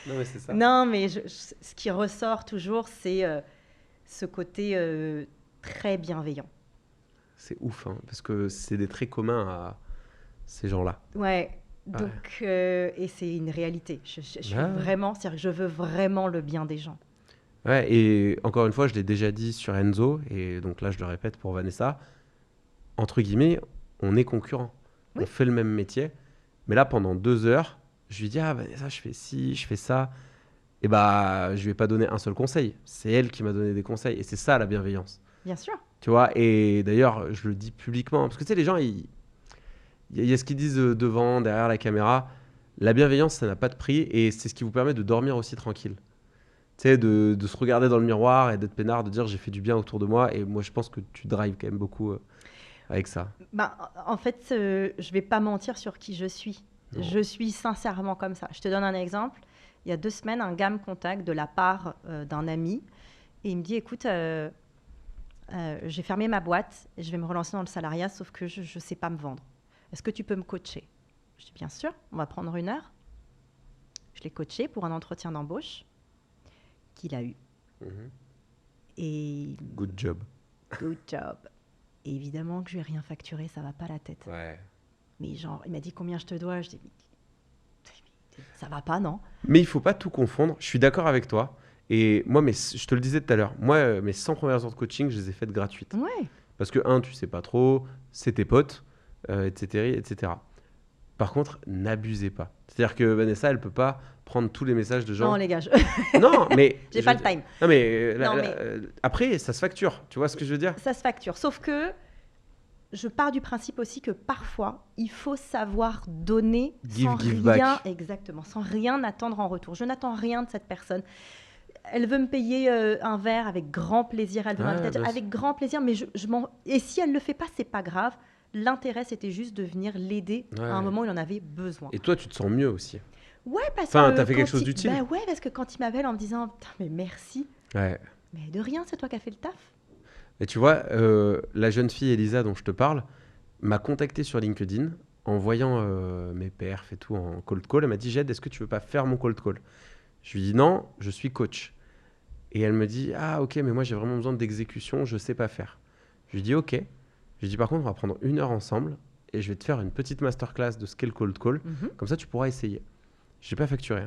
Non, mais c'est ça. Non, mais ce qui ressort toujours, c'est ce côté très bienveillant. C'est ouf, hein, parce que c'est des traits communs à ces gens-là. Ouais, donc, et c'est une réalité. Je suis vraiment, c'est-à-dire que je veux vraiment le bien des gens. Ouais, et encore une fois, je l'ai déjà dit sur Enzo, et donc là, je le répète pour Vanessa, entre guillemets, on est concurrents. Oui. On fait le même métier, mais là, pendant 2 heures, je lui dis, ah Vanessa, je fais ci, je fais ça. Et je lui ai pas donné un seul conseil. C'est elle qui m'a donné des conseils, et c'est ça la bienveillance. Bien sûr. Tu vois, et d'ailleurs, je le dis publiquement, parce que tu sais, les gens, il y a ce qu'ils disent devant, derrière la caméra. La bienveillance, ça n'a pas de prix, et c'est ce qui vous permet de dormir aussi tranquille. Tu sais, de se regarder dans le miroir et d'être peinard, de dire j'ai fait du bien autour de moi, et moi, je pense que tu drives quand même beaucoup avec ça. En fait, je vais pas mentir sur qui je suis. Non. Je suis sincèrement comme ça. Je te donne un exemple. Il y a 2 semaines, un gars me contacte de la part d'un ami, et il me dit, écoute... j'ai fermé ma boîte et je vais me relancer dans le salariat, sauf que je ne sais pas me vendre. Est-ce que tu peux me coacher? Je dis bien sûr, on va prendre 1 heure. Je l'ai coaché pour un entretien d'embauche qu'il a eu. Et good job. Good job. Et évidemment que je lui ai rien facturé, ça va pas la tête. Ouais. Mais genre, il m'a dit combien je te dois. Je dis ça va pas, non? Mais il faut pas tout confondre. Je suis d'accord avec toi. Et moi, je te le disais tout à l'heure, moi, mes 100 premières heures de coaching, je les ai faites gratuites. Ouais. Parce que, tu sais pas trop, c'est tes potes, etc. Par contre, n'abusez pas. C'est-à-dire que Vanessa, elle peut pas prendre tous les messages de gens. Non, les gars, Non, mais... j'ai pas le time. Non, mais, après, ça se facture. Tu vois ce que je veux dire? Ça se facture. Sauf que je pars du principe aussi que parfois, il faut savoir donner Give rien, back. exactement, sans rien attendre en retour. Je n'attends rien de cette personne. Elle veut me payer un verre avec grand plaisir, elle veut m'inviter avec grand plaisir, mais et si elle ne le fait pas, c'est pas grave. L'intérêt, c'était juste de venir l'aider à un moment où il en avait besoin. Et toi, tu te sens mieux aussi. Ouais, parce que t'as fait quelque chose d'utile. Bah ouais, parce que quand il m'appelle en me disant « Putain, mais merci Ouais. » Mais de rien, c'est toi qui as fait le taf. Et tu vois, la jeune fille Elisa dont je te parle m'a contacté sur LinkedIn en voyant mes perfs et tout en cold call. Elle m'a dit « Jed, est-ce que tu veux pas faire mon cold call ?» Je lui dis « Non, je suis coach. » Et elle me dit « Ah ok, mais moi j'ai vraiment besoin d'exécution, je sais pas faire. » Je lui dis « Ok. » Je lui dis « Par contre, on va prendre 1 heure ensemble et je vais te faire une petite masterclass de ce qu'est le cold call. Comme ça, tu pourras essayer. » Je n'ai pas facturé.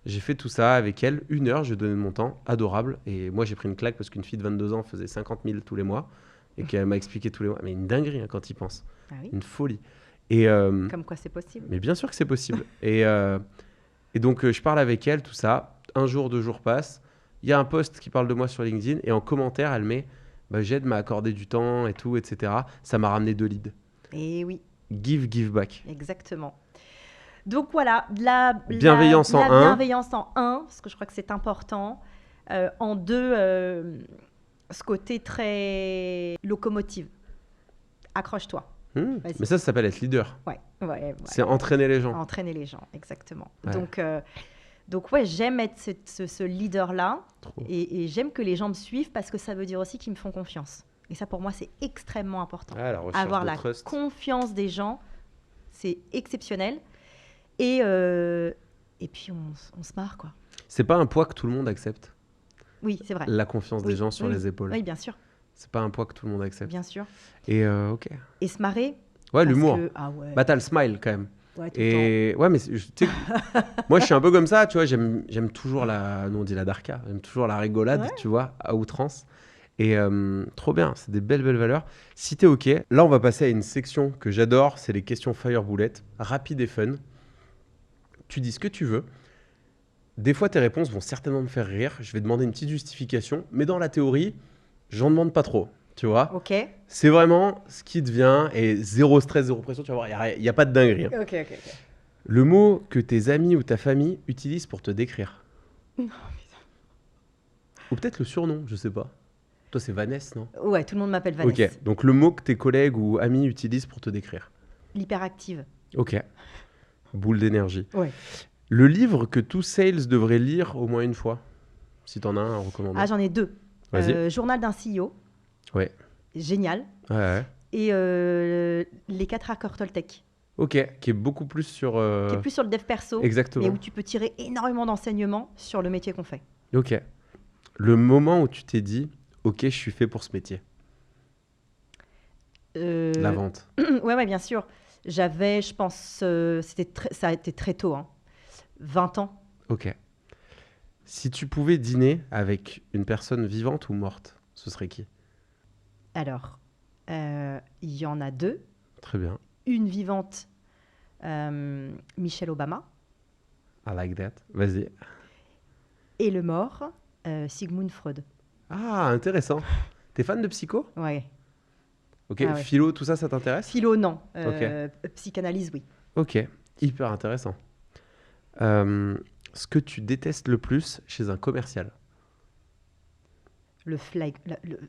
J'ai fait tout ça avec elle. 1 heure, je lui ai donné de mon temps. Adorable. Et moi, j'ai pris une claque parce qu'une fille de 22 ans faisait 50 000 tous les mois et qu'elle m'a expliqué tous les mois. Mais une dinguerie quand il pense. Ah oui. Une folie. Et, comme quoi c'est possible. Mais bien sûr que c'est possible. et donc, je parle avec elle, tout ça. 1 jour, 2 jours passent. Il y a un post qui parle de moi sur LinkedIn et en commentaire, elle met Jed m'a accordé du temps et tout, etc. Ça m'a ramené 2 leads. Et oui. Give back. Exactement. Donc voilà, la bienveillance en bienveillance en 1, parce que je crois que c'est important. En 2, ce côté très locomotive. Accroche-toi. Mais ça s'appelle être leader. Ouais. C'est entraîner les gens. Entraîner les gens, exactement. Ouais. Donc ouais, j'aime être ce leader-là et j'aime que les gens me suivent parce que ça veut dire aussi qu'ils me font confiance. Et ça, pour moi, c'est extrêmement important. Avoir la confiance des gens, c'est exceptionnel. Et puis, on se marre, quoi. C'est pas un poids que tout le monde accepte. Oui, c'est vrai. La confiance des gens sur les épaules. Oui, bien sûr. C'est pas un poids que tout le monde accepte. Bien sûr. Et ok. Et se marrer. Ouais, l'humour. Ouais. Bah, t'as le smile, quand même. Ouais, tout le temps. Ouais, mais tu sais, moi, je suis un peu comme ça, tu vois. J'aime toujours nous on dit la darka. J'aime toujours la rigolade, tu vois, à outrance. Et trop bien, c'est des belles valeurs. Si t'es ok, là, on va passer à une section que j'adore. C'est les questions Fire Bullet, rapide et fun. Tu dis ce que tu veux. Des fois, tes réponses vont certainement me faire rire. Je vais demander une petite justification. Mais dans la théorie, j'en demande pas trop. Tu vois ? Ok. C'est vraiment ce qui te vient. Et zéro stress, zéro pression. Tu vas voir, il n'y a pas de dinguerie. Ok. Le mot que tes amis ou ta famille utilisent pour te décrire. Non, ou peut-être le surnom, je sais pas. Toi, c'est Vanessa, non ? Ouais, tout le monde m'appelle Vanessa. Ok. Donc, le mot que tes collègues ou amis utilisent pour te décrire. L'hyperactive. Ok. Boule d'énergie. Ouais. Le livre que tout sales devrait lire au moins une fois, si t'en as un à recommander. Ah, j'en ai 2. Vas-y. Journal d'un CEO. Ouais. Génial. Ouais. Et les 4 accords Toltec. Ok, qui est beaucoup plus sur... Qui est plus sur le dev perso. Exactement. Mais où tu peux tirer énormément d'enseignements sur le métier qu'on fait. Ok. Le moment où tu t'es dit, ok, je suis fait pour ce métier. La vente. Ouais, bien sûr. J'avais, je pense, ça a été très tôt, 20 ans. Ok. Si tu pouvais dîner avec une personne vivante ou morte, ce serait qui ? Alors, il y en a 2. Très bien. Une vivante, Michelle Obama. I like that. Vas-y. Et le mort, Sigmund Freud. Ah, intéressant. T'es fan de psycho ? Ouais. Ok, Ah ouais. Philo, tout ça, ça t'intéresse ? Philo, non. Ok. Psychanalyse, oui. Ok, hyper intéressant. Ce que tu détestes le plus chez un commercial ?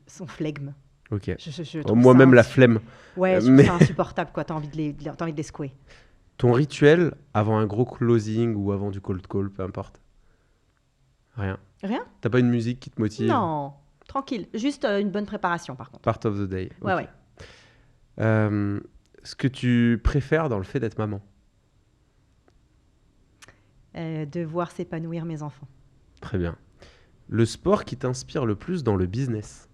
Son flegme. Ok. Je trouve Moi-même, ça la flemme. Ouais, je trouve ça insupportable, quoi. T'as envie de les secouer. Ton rituel avant un gros closing ou avant du cold call, peu importe. Rien. Rien ? T'as pas une musique qui te motive ? Non, tranquille. Juste une bonne préparation, par contre. Part of the day. Ouais, Ok. ouais. Ce que tu préfères dans le fait d'être maman ? De voir s'épanouir mes enfants. Très bien. Le sport qui t'inspire le plus dans le business ?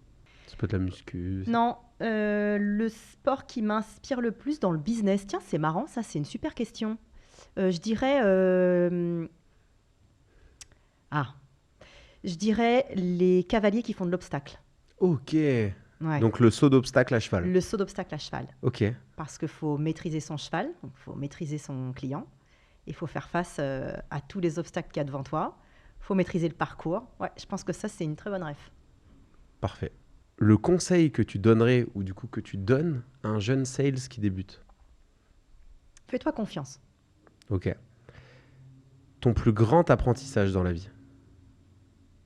Ça peut être la muscu. Non, le sport qui m'inspire le plus dans le business. Tiens, c'est marrant, ça, c'est une super question. Je dirais... Je dirais les cavaliers qui font de l'obstacle. Ok. Ouais. Donc le saut d'obstacle à cheval. Le saut d'obstacle à cheval. Ok. Parce qu'il faut maîtriser son cheval, il faut maîtriser son client, il faut faire face à tous les obstacles qu'il y a devant toi, il faut maîtriser le parcours. Ouais, je pense que ça, c'est une très bonne ref. Parfait. le conseil que tu donnerais, ou du coup que tu donnes à un jeune sales qui débute? Fais-toi confiance. Ok. Ton plus grand apprentissage dans la vie?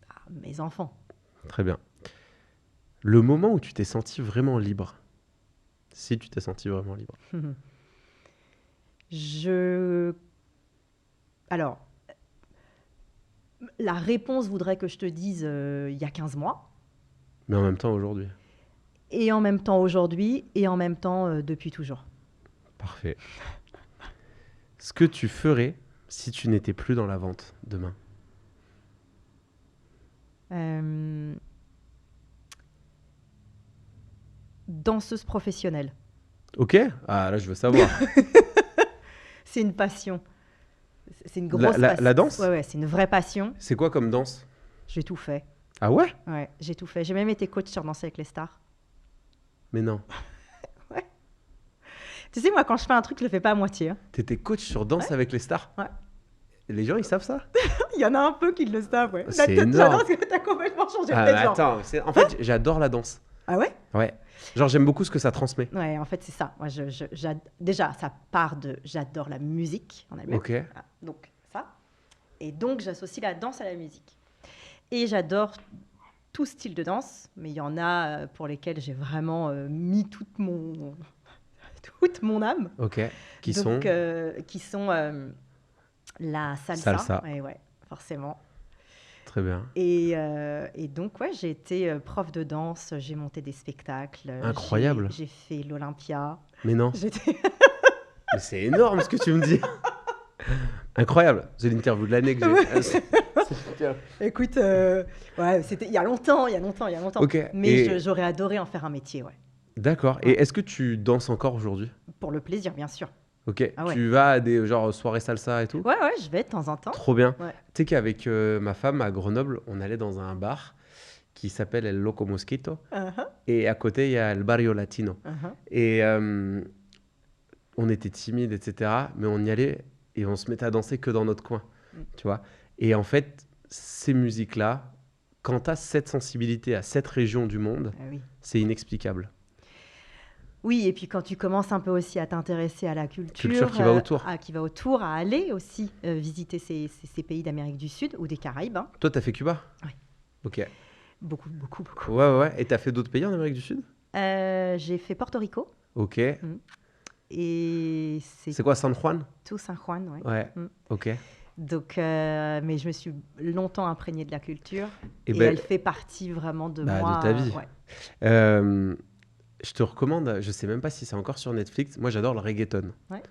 Ah, mes enfants. Très bien. Le moment où tu t'es senti vraiment libre? Si tu t'es senti vraiment libre. Alors, la réponse voudrait que je te dise il y a 15 mois. Mais en même temps, aujourd'hui. Et en même temps aujourd'hui, et en même temps depuis toujours. Parfait. Ce que tu ferais si tu n'étais plus dans la vente demain? Danseuse professionnelle. Ok. Ah, là, je veux savoir. C'est une passion. C'est une grosse passion. La danse? Ouais, c'est une vraie passion. C'est quoi comme danse? J'ai tout fait. Ah ouais? Ouais, j'ai tout fait. J'ai même été coach sur Danser avec les stars. Mais non. Ouais. Tu sais, moi, quand je fais un truc, je le fais pas à moitié. Hein. T'étais coach sur Danse avec les stars? Ouais. Les gens, ils savent ça? Il y en a un peu qui le savent, ouais. C'est énorme. T'as complètement changé. Attends, en fait, j'adore la danse. Ah ouais? Ouais. Genre, j'aime beaucoup ce que ça transmet. Ouais, en fait, c'est ça. Moi, déjà, ça part de j'adore la musique en elle-même. Ok. Ah, donc, ça. Et donc, j'associe la danse à la musique. Et j'adore tout style de danse, mais il y en a pour lesquels j'ai vraiment mis toute mon âme. Ok. Qui donc, sont qui sont la salsa. Salsa. Ouais, forcément. Très bien. Et donc, ouais, j'ai été prof de danse, j'ai monté des spectacles. Incroyable. J'ai fait l'Olympia. Mais non. J'étais... Mais c'est énorme ce que tu me dis. Incroyable. C'est l'interview de l'année que j'ai. C'est Écoute, ouais, c'était il y a longtemps. Ok. Mais j'aurais adoré en faire un métier, ouais. D'accord. Ouais. Et est-ce que tu danses encore aujourd'hui? Pour le plaisir, bien sûr. Ok. Ah ouais. Tu vas à des genre soirées salsa et tout? Ouais, je vais de temps en temps. Trop bien. Ouais. Tu sais qu'avec ma femme à Grenoble, on allait dans un bar qui s'appelle El Loco Mosquito. Uh-huh. Et à côté, il y a El Barrio Latino. Uh-huh. Et on était timides, etc. Mais on y allait et on se mettait à danser que dans notre coin. Tu vois? Et en fait, ces musiques-là, quand tu as cette sensibilité à cette région du monde, Oui. c'est inexplicable. Oui, et puis quand tu commences un peu aussi à t'intéresser à la culture Qui va autour. À aller aussi visiter ces pays d'Amérique du Sud ou des Caraïbes. Hein. Toi, tu as fait Cuba? Oui. Ok. Beaucoup. Ouais. Et tu as fait d'autres pays en Amérique du Sud? J'ai fait Porto Rico. Ok. Et c'est quoi, San Juan? Tout San Juan, ouais. Ouais. Ok. Donc, mais je me suis longtemps imprégnée de la culture et ben, elle fait partie vraiment de moi. De ta vie. Ouais. Je te recommande, je sais même pas si c'est encore sur Netflix, moi j'adore le reggaeton. Ouais.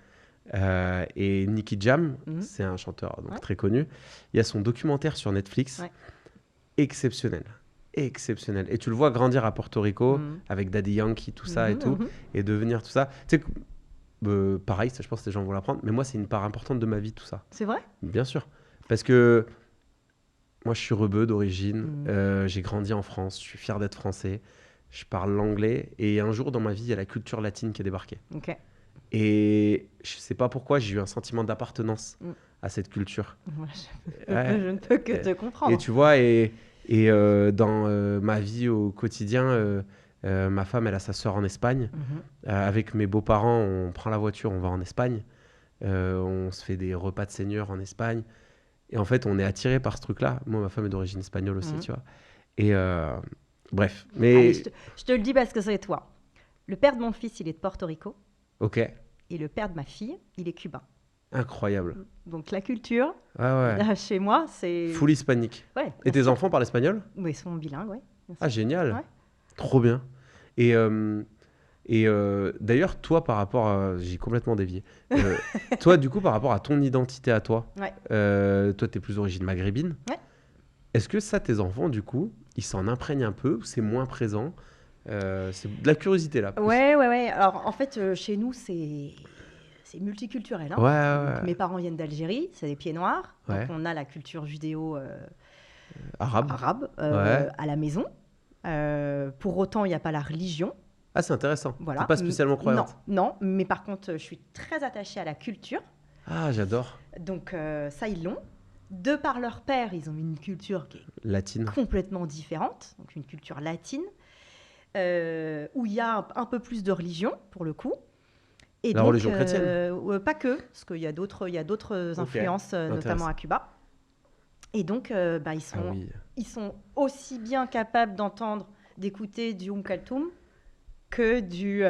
Et Nicky Jam, c'est un chanteur donc très connu. Il y a son documentaire sur Netflix, exceptionnel. Et tu le vois grandir à Porto Rico avec Daddy Yankee, tout ça et tout, et devenir tout ça. Tu sais, pareil, ça, je pense que les gens vont l'apprendre, mais moi c'est une part importante de ma vie tout ça. C'est vrai? Bien sûr. Parce que moi je suis rebeu d'origine, j'ai grandi en France, je suis fier d'être français. Je parle l'anglais et un jour dans ma vie, il y a la culture latine qui est débarquée. Okay. Et je sais pas pourquoi, j'ai eu un sentiment d'appartenance à cette culture. Je ne peux que te comprendre. Et tu vois, dans ma vie au quotidien, ma femme, elle a sa sœur en Espagne. Avec mes beaux-parents, on prend la voiture, on va en Espagne. On se fait des repas de seigneur en Espagne. Et en fait, on est attiré par ce truc-là. Moi, ma femme est d'origine espagnole aussi, tu vois. Et... bref, mais... Allez, je te le dis parce que c'est toi. Le père de mon fils, il est de Porto Rico. Ok. Et le père de ma fille, il est cubain. Incroyable. Donc la culture, ouais. Chez moi, c'est... Full hispanique. Ouais. Et tes enfants parlent espagnol? Oui, ils sont bilingues, oui. Ah, génial. Ouais. Trop bien. Et d'ailleurs, toi, par rapport à... J'ai complètement dévié. Toi, du coup, par rapport à ton identité à toi, toi, tu es plus d'origine maghrébine. Ouais. Est-ce que ça, tes enfants, du coup, ils s'en imprègnent un peu ou c'est moins présent? C'est de la curiosité, là. Plus. Ouais. Alors, en fait, chez nous, c'est multiculturel. Hein. Ouais. Mes parents viennent d'Algérie, c'est des pieds noirs. Ouais. Donc, on a la culture judéo... arabe à la maison. Pour autant, il n'y a pas la religion. Ah, c'est intéressant. Voilà. T'es pas spécialement croyante? Non, mais par contre, je suis très attachée à la culture. Ah, j'adore. Donc, ça, ils l'ont. De par leur père, ils ont une culture qui est latine, complètement différente, donc une culture latine. où il y a un peu plus de religion, pour le coup. Et la religion chrétienne pas que, parce qu'il y a d'autres influences, notamment à Cuba. Et donc, ils sont aussi bien capables d'écouter du Kaltoum que du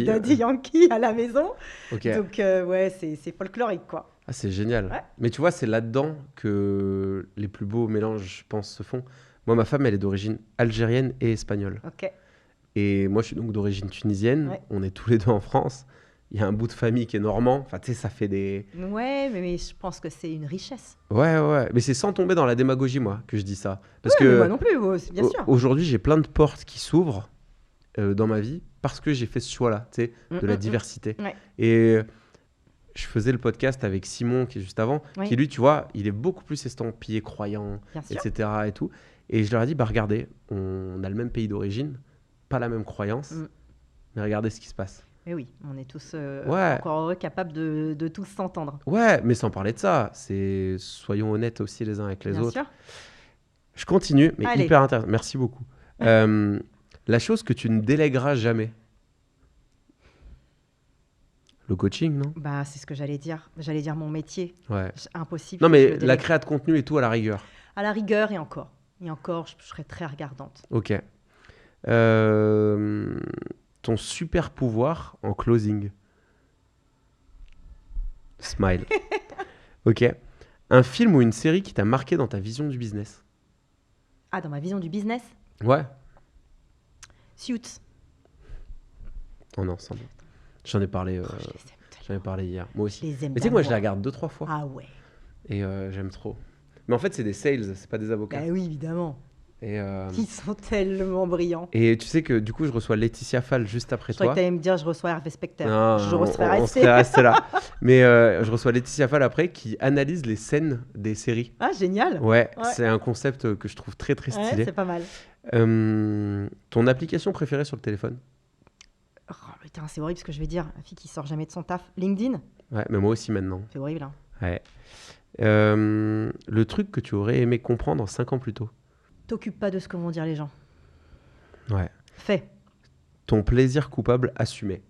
Daddy Yankee à la maison. Okay. Donc, c'est folklorique, quoi. Ah, c'est génial. Ouais. Mais tu vois, c'est là-dedans que les plus beaux mélanges, je pense, se font. Moi, ma femme, elle est d'origine algérienne et espagnole. Ok. Et moi, je suis donc d'origine tunisienne. Ouais. On est tous les deux en France. Il y a un bout de famille qui est normand. Enfin, tu sais, ça fait des... Ouais, mais je pense que c'est une richesse. Ouais. Mais c'est sans tomber dans la démagogie, moi, que je dis ça. Parce que mais moi non plus, bien sûr. Aujourd'hui, j'ai plein de portes qui s'ouvrent dans ma vie parce que j'ai fait ce choix-là, tu sais, de la diversité. Ouais. Et je faisais le podcast avec Simon, qui est juste avant, qui lui, tu vois, il est beaucoup plus estampillé croyant, etc. et tout. Et je leur ai dit, regardez, on a le même pays d'origine, pas la même croyance, mais regardez ce qui se passe. Mais oui, on est tous encore heureux, capables de tous s'entendre. Ouais, mais sans parler de ça, soyons honnêtes aussi les uns avec les autres. Bien sûr. Je continue, mais hyper intéressant. Merci beaucoup. La chose que tu ne délègueras jamais. Le coaching, non ? Bah, c'est ce que j'allais dire. J'allais dire mon métier. Ouais. Impossible. Non, mais la créa de contenu et tout, à la rigueur. À la rigueur, et encore. Et encore, je serais très regardante. Ok. Ton super pouvoir en closing. Smile. Ok. Un film ou une série qui t'a marqué dans ta vision du business. Ah, dans ma vision du business ? Ouais. Suits. On est ensemble. J'en ai parlé hier. Moi aussi. Je les aime. Mais tu sais, moi, je la regarde 2-3 fois. Ah ouais. Et j'aime trop. Mais en fait, c'est des sales, c'est pas des avocats. Bah oui, évidemment. Et ils sont tellement brillants. Et tu sais que du coup, je reçois Laetitia Fall juste après toi. Je crois que tu allais me dire, je reçois Hervé Specter. Non, on serait resté là. Mais je reçois Laetitia Fall après qui analyse les scènes des séries. Ah, génial. Ouais. C'est un concept que je trouve très très stylé. Ouais, c'est pas mal. Ton application préférée sur le téléphone ? Oh, putain, c'est horrible ce que je vais dire. La fille qui sort jamais de son taf. LinkedIn ? Ouais, mais moi aussi maintenant. C'est horrible. Hein. Ouais. Le truc que tu aurais aimé comprendre 5 ans plus tôt. T'occupes pas de ce que vont dire les gens. Ouais. Fais. Ton plaisir coupable assumé.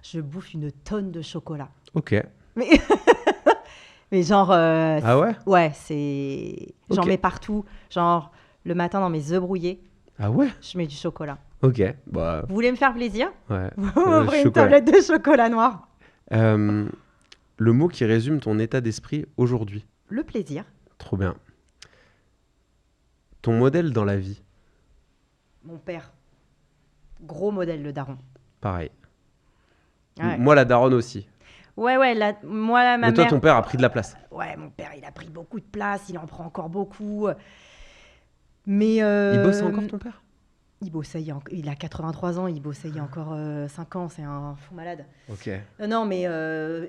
Je bouffe une tonne de chocolat. Ok. Mais genre... ah ouais ? Ouais, c'est... J'en mets partout. Genre, le matin dans mes œufs brouillés. Ah ouais ? Je mets du chocolat. Ok. Bah... Vous voulez me faire plaisir ? Ouais. Vous m'offrez une tablette de chocolat noir. Le mot qui résume ton état d'esprit aujourd'hui. Le plaisir. Trop bien. Ton modèle dans la vie. Mon père. Gros modèle, le daron. Pareil. Ouais. Moi, la daronne aussi. Ouais, moi, ma mère... Mais toi, ton père a pris de la place. Ouais, mon père, il a pris beaucoup de place, il en prend encore beaucoup. Mais... Il bosse encore, ton père ? Il bossait, il a 83 ans, il bossait il y a encore 5 ans, c'est un fou malade. Ok. Non, mais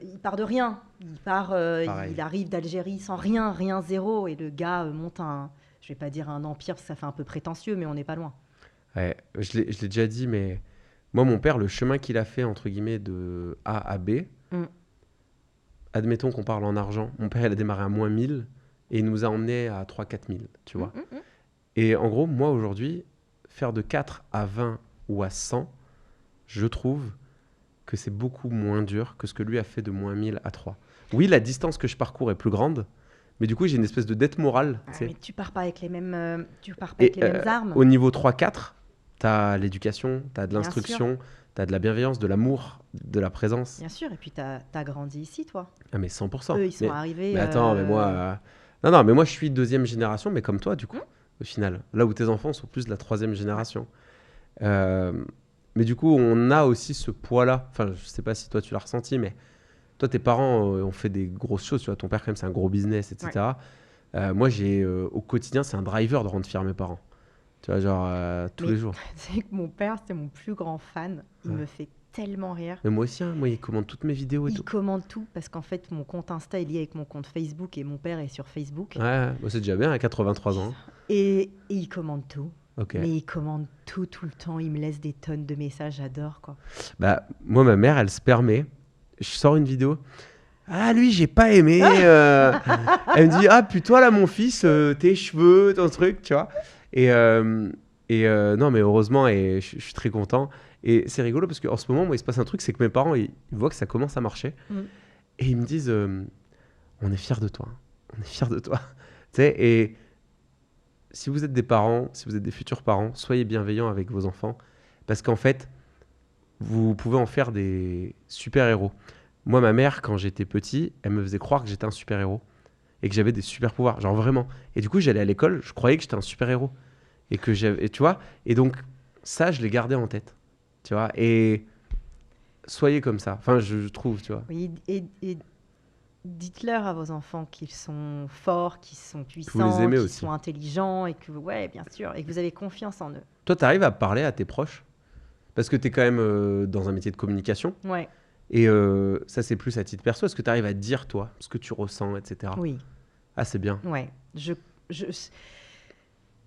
il part de rien. Il arrive d'Algérie sans rien, zéro. Et le gars monte je vais pas dire un empire, parce que ça fait un peu prétentieux, mais on n'est pas loin. Ouais, je l'ai déjà dit, mais moi, mon père, le chemin qu'il a fait, entre guillemets, de A à B, admettons qu'on parle en argent, mon père, il a démarré à moins 1000 et il nous a emmenés à 3-4 000, tu vois. Et en gros, moi, aujourd'hui, faire de 4 à 20 ou à 100, je trouve que c'est beaucoup moins dur que ce que lui a fait de moins 1000 à 3. Oui, la distance que je parcours est plus grande, mais du coup, j'ai une espèce de dette morale. Mais tu pars pas avec les mêmes, mêmes armes. Au niveau 3-4, tu as l'éducation, tu as de l'instruction, tu as de la bienveillance, de l'amour, de la présence. Bien sûr, et puis tu as grandi ici, toi. Ah, mais 100%. Eux, ils sont arrivés... Mais attends, mais moi... Non, mais moi, je suis deuxième génération, mais comme toi, du coup, au final. Là où tes enfants sont plus de la troisième génération. Mais du coup, on a aussi ce poids-là. Enfin, je sais pas si toi, tu l'as ressenti, mais toi, tes parents ont fait des grosses choses. Tu vois, ton père, quand même, c'est un gros business, etc. Ouais. Moi, au quotidien, c'est un driver de rendre fiers mes parents. Tu vois, genre, tous les jours. C'est que mon père, c'était mon plus grand fan. Il me fait tellement rire. Mais moi aussi, moi, il commande toutes mes vidéos et tout. Il commande tout, parce qu'en fait, mon compte Insta est lié avec mon compte Facebook, et mon père est sur Facebook. Ouais, moi, c'est déjà bien, à 83 ans. Et il commande tout. Okay. Mais il commande tout le temps. Il me laisse des tonnes de messages. J'adore, quoi. Bah, moi, ma mère, elle se permet. Je sors une vidéo. Ah, lui, j'ai pas aimé. Elle me dit, ah, puis toi, là, mon fils, tes cheveux, ton truc, tu vois. Non, mais heureusement, et je suis très content. Et c'est rigolo parce qu'en ce moment, moi, il se passe un truc, c'est que mes parents, ils voient que ça commence à marcher. Et ils me disent, on est fiers de toi. On est fiers de toi. Tu sais, et si vous êtes des parents, si vous êtes des futurs parents, soyez bienveillants avec vos enfants. Parce qu'en fait, vous pouvez en faire des super-héros. Moi, ma mère, quand j'étais petit, elle me faisait croire que j'étais un super-héros. Et que j'avais des super-pouvoirs. Genre vraiment. Et du coup, j'allais à l'école, je croyais que j'étais un super-héros. Et que j'avais, tu vois, et donc ça, je l'ai gardé en tête, tu vois, et soyez comme ça, enfin, je trouve, tu vois. Oui, et dites-leur à vos enfants qu'ils sont forts, qu'ils sont Que vous les puissants, aimez qu'ils aussi. sont intelligents, et que, ouais, bien sûr, et que vous avez confiance en eux. Toi, tu arrives à parler à tes proches, parce que tu es quand même dans un métier de communication, Ouais, et ça, c'est plus à titre perso, est-ce que tu arrives à dire, toi, ce que tu ressens, etc. oui, Ah, c'est bien. ouais.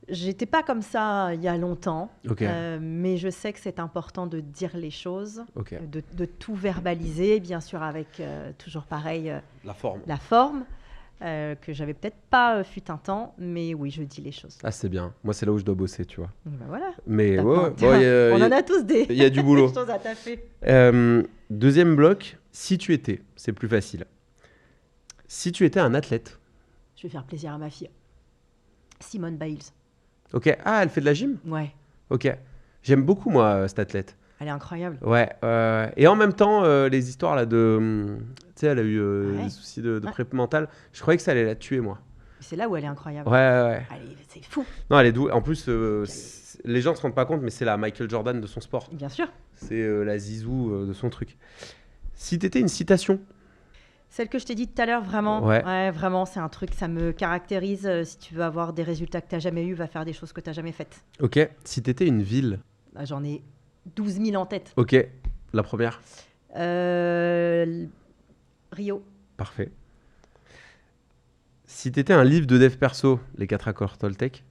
J'étais pas comme ça il y a longtemps, Ok, mais je sais que c'est important de dire les choses, ok. de tout verbaliser, bien sûr avec toujours pareil La forme. la forme, que j'avais peut-être pas fut un temps, mais oui, je dis les choses. Ah, c'est bien. Moi, c'est là où je dois bosser, tu vois. Ben voilà. Mais T'as ouais, plein- bon, on en a tous des, il y a du boulot. des choses à taffer. Deuxième bloc, si tu étais, c'est plus facile. Si tu étais un athlète. Je vais faire plaisir à ma fille. Simone Biles. Ok. Ah, elle fait de la gym? Ouais, Ok. J'aime beaucoup, moi, cette athlète. elle est incroyable. Ouais. Et en même temps, les histoires là de. Tu sais, elle a eu Ouais. des soucis de Ouais. prépa mentale. Je croyais que ça allait la tuer, moi. C'est là où elle est incroyable. Ouais. C'est fou, Non, elle est douée. En plus, les gens se rendent pas compte, mais c'est la Michael Jordan de son sport. bien sûr. C'est la Zizou de son truc. Si t'étais une citation. Celle que je t'ai dit tout à l'heure, vraiment, Ouais. vraiment, c'est un truc, ça me caractérise. Si tu veux avoir des résultats que tu n'as jamais eu, va faire des choses que tu n'as jamais faites. Ok. Si t'étais une ville. Là, j'en ai 12 000 en tête. Ok. La première. Rio. Parfait. Si t'étais un livre de dev perso, les 4 accords Toltec.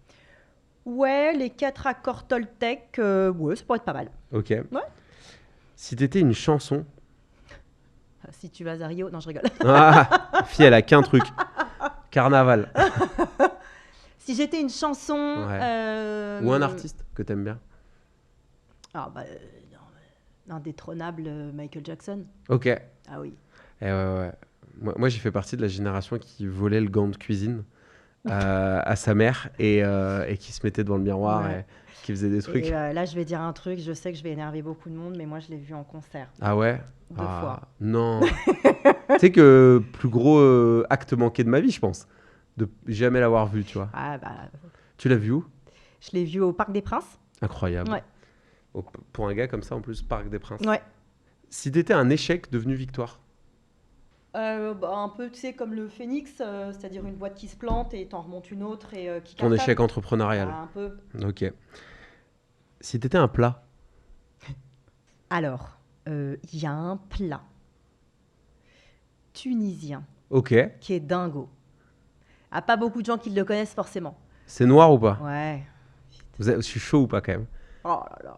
Ouais, les 4 accords Toltec, ouais, ça pourrait être pas mal. Ok. Ouais. Si t'étais une chanson. Si tu vas à Rio, non, je rigole. Ah, fille, elle a qu'un truc. Carnaval. Si j'étais une chanson... Ou un artiste que t'aimes bien. Ah, bah, l'indétrônable Michael Jackson. Ok. Ah oui. Ouais. Moi, j'ai fait partie de la génération qui volait le gant de cuisine à sa mère et qui se mettait devant le miroir Ouais. et qui faisait des trucs. Et là, je vais dire un truc, je sais que je vais énerver beaucoup de monde, mais moi, je l'ai vu en concert. Ah ouais? 2 fois. Non. Tu sais que plus gros acte manqué de ma vie, je pense. De jamais l'avoir vu, tu vois. Ah, bah, Tu l'as vu où? je l'ai vu au Parc des Princes. Incroyable. Ouais. Pour un gars comme ça, en plus, Parc des Princes. Ouais. Si t'étais un échec devenu victoire. Un peu, tu sais, comme le phénix, c'est-à-dire une boîte qui se plante et t'en remontes une autre et qui Ton cartonne. échec entrepreneurial. Ah, un peu. Ok. Si t'étais un plat. Alors, il y a un plat tunisien Ok. qui est dingo. Ah, pas beaucoup de gens qui le connaissent forcément. C'est noir ou pas? Ouais. Je suis chaud ou pas quand même? Oh là là.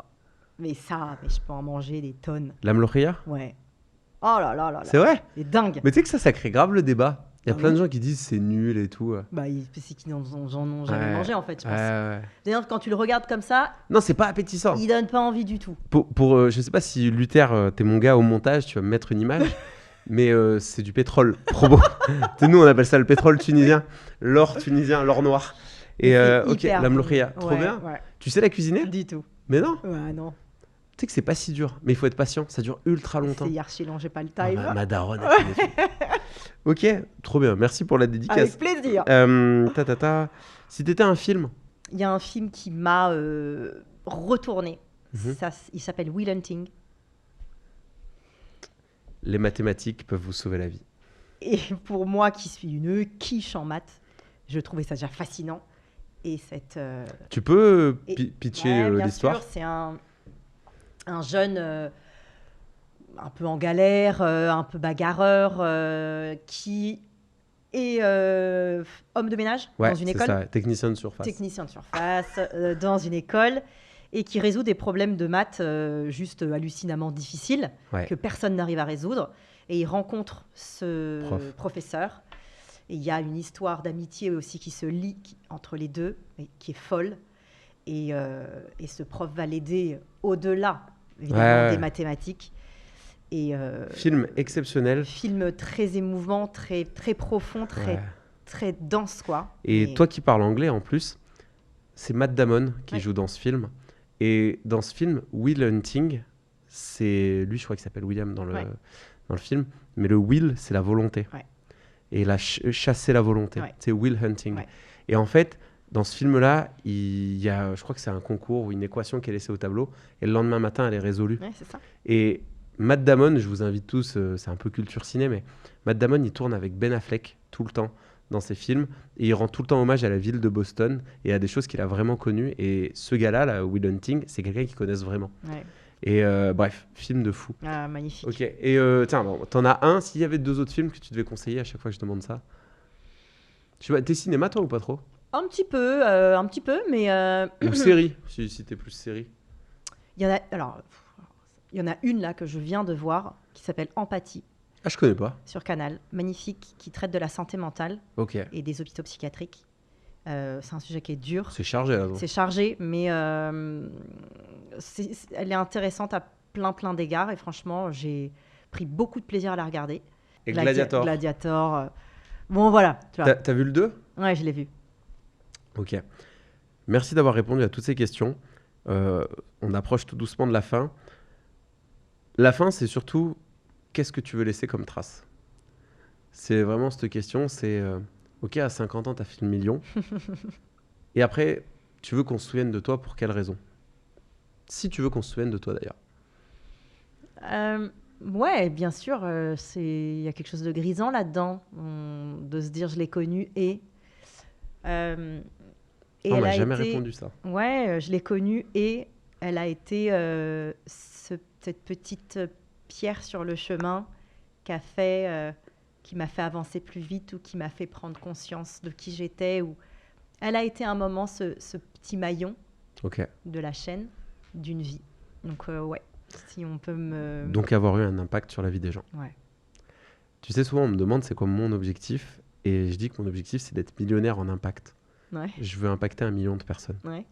Mais je peux en manger des tonnes. La mlokhia? Ouais. Oh là là là là. C'est vrai? C'est dingue. Mais tu sais que ça crée grave le débat. Il y a Ah plein de oui gens qui disent c'est nul et tout. Bah, c'est qu'ils n'en ont jamais Ouais. mangé en fait, je pense. Ouais. D'ailleurs, quand tu le regardes comme ça, Non, c'est pas appétissant. il donne pas envie du tout. Je sais pas si Luther, t'es mon gars au montage, tu vas me mettre une image. Mais c'est du pétrole probo. Tu sais, nous, on appelle ça le pétrole tunisien. L'or tunisien, l'or noir. Et C'est ok, hyper la bon. mlokhia, trop Ouais, bien. ouais. Tu sais la cuisiner? Du tout. Mais non. Ouais, non. Tu sais que c'est pas si dur. Mais il faut être patient. Ça dure ultra longtemps. C'est archi long, j'ai pas le Ah, time. ma daronne a fait des trucs. Ok, trop bien. Merci pour la dédicace. Avec plaisir. Si t'étais un film. Il y a un film qui m'a retourné. Mhm. Il s'appelle Will Hunting. Les mathématiques peuvent vous sauver la vie. Et pour moi, qui suis une quiche en maths, je trouvais ça déjà fascinant. Et cette... Tu peux et- pitcher Ouais, bien l'histoire? sûr, c'est un jeune un peu en galère, un peu bagarreur, qui est homme de ménage Ouais, dans une c'est école, ça, technicien de surface. technicien de surface, dans une école, et qui résout des problèmes de maths juste hallucinamment difficiles, Ouais. que personne n'arrive à résoudre. Et il rencontre ce professeur. Et il y a une histoire d'amitié aussi qui se lie entre les deux, et qui est folle. Et ce prof va l'aider au-delà, évidemment, des mathématiques. Film exceptionnel. Film très émouvant, très, très profond, très dense, quoi. Et toi qui parles anglais, en plus, c'est Matt Damon qui joue dans ce film. Et dans ce film, Will Hunting, c'est... Lui, je crois qu'il s'appelle William dans le film. Mais le Will, c'est la volonté. Ouais. Et il a chassé la volonté. Ouais. C'est Will Hunting. Ouais. Et en fait, dans ce film-là, il y a, je crois que c'est un concours ou une équation qui est laissée au tableau. Et le lendemain matin, elle est résolue. Ouais, c'est ça. Et Matt Damon, je vous invite tous, c'est un peu culture ciné, mais Matt Damon, il tourne avec Ben Affleck tout le temps dans ses films. Et il rend tout le temps hommage à la ville de Boston et à des choses qu'il a vraiment connues. Et ce gars-là, là, Will Hunting, c'est quelqu'un qu'ils connaissent vraiment. Ouais. Et bref, film de fou. Ah, magnifique. Ok. Et tiens, bon, t'en as un. S'il y avait 2 autres films que tu devais conseiller à chaque fois que je demande ça. Tu vois, t'es cinéma, toi, ou pas trop ? Un petit peu, mais... Ou série, si t'es plus série. Il y en a une là que je viens de voir qui s'appelle Empathie. Ah, je connais pas. Sur Canal, magnifique, qui traite de la santé mentale et des hôpitaux psychiatriques. C'est un sujet qui est dur. C'est chargé là. C'est chargé, mais elle est intéressante à plein d'égards. Et franchement, j'ai pris beaucoup de plaisir à la regarder. Et Gladiator. Bon, voilà. T'as vu le 2 ? Ouais, je l'ai vu. Ok. Merci d'avoir répondu à toutes ces questions. On approche tout doucement de la fin. La fin, c'est surtout qu'est-ce que tu veux laisser comme trace ? C'est vraiment cette question, c'est ok, à 50 ans, tu as fait le million. Et après, tu veux qu'on se souvienne de toi pour quelle raison ? Si tu veux qu'on se souvienne de toi d'ailleurs. Ouais, bien sûr, il y a quelque chose de grisant là-dedans, de se dire je l'ai connue et on m'a jamais répondu ça. Ouais, je l'ai connue et elle a été cette petite pierre sur le chemin qui m'a fait avancer plus vite ou qui m'a fait prendre conscience de qui j'étais. Elle a été un moment ce petit maillon de la chaîne d'une vie. Donc ouais, si on peut me... Donc avoir eu un impact sur la vie des gens. Ouais. Tu sais, souvent on me demande c'est quoi mon objectif et je dis que mon objectif c'est d'être millionnaire en impact. Ouais. Je veux impacter 1 million de personnes. Ouais.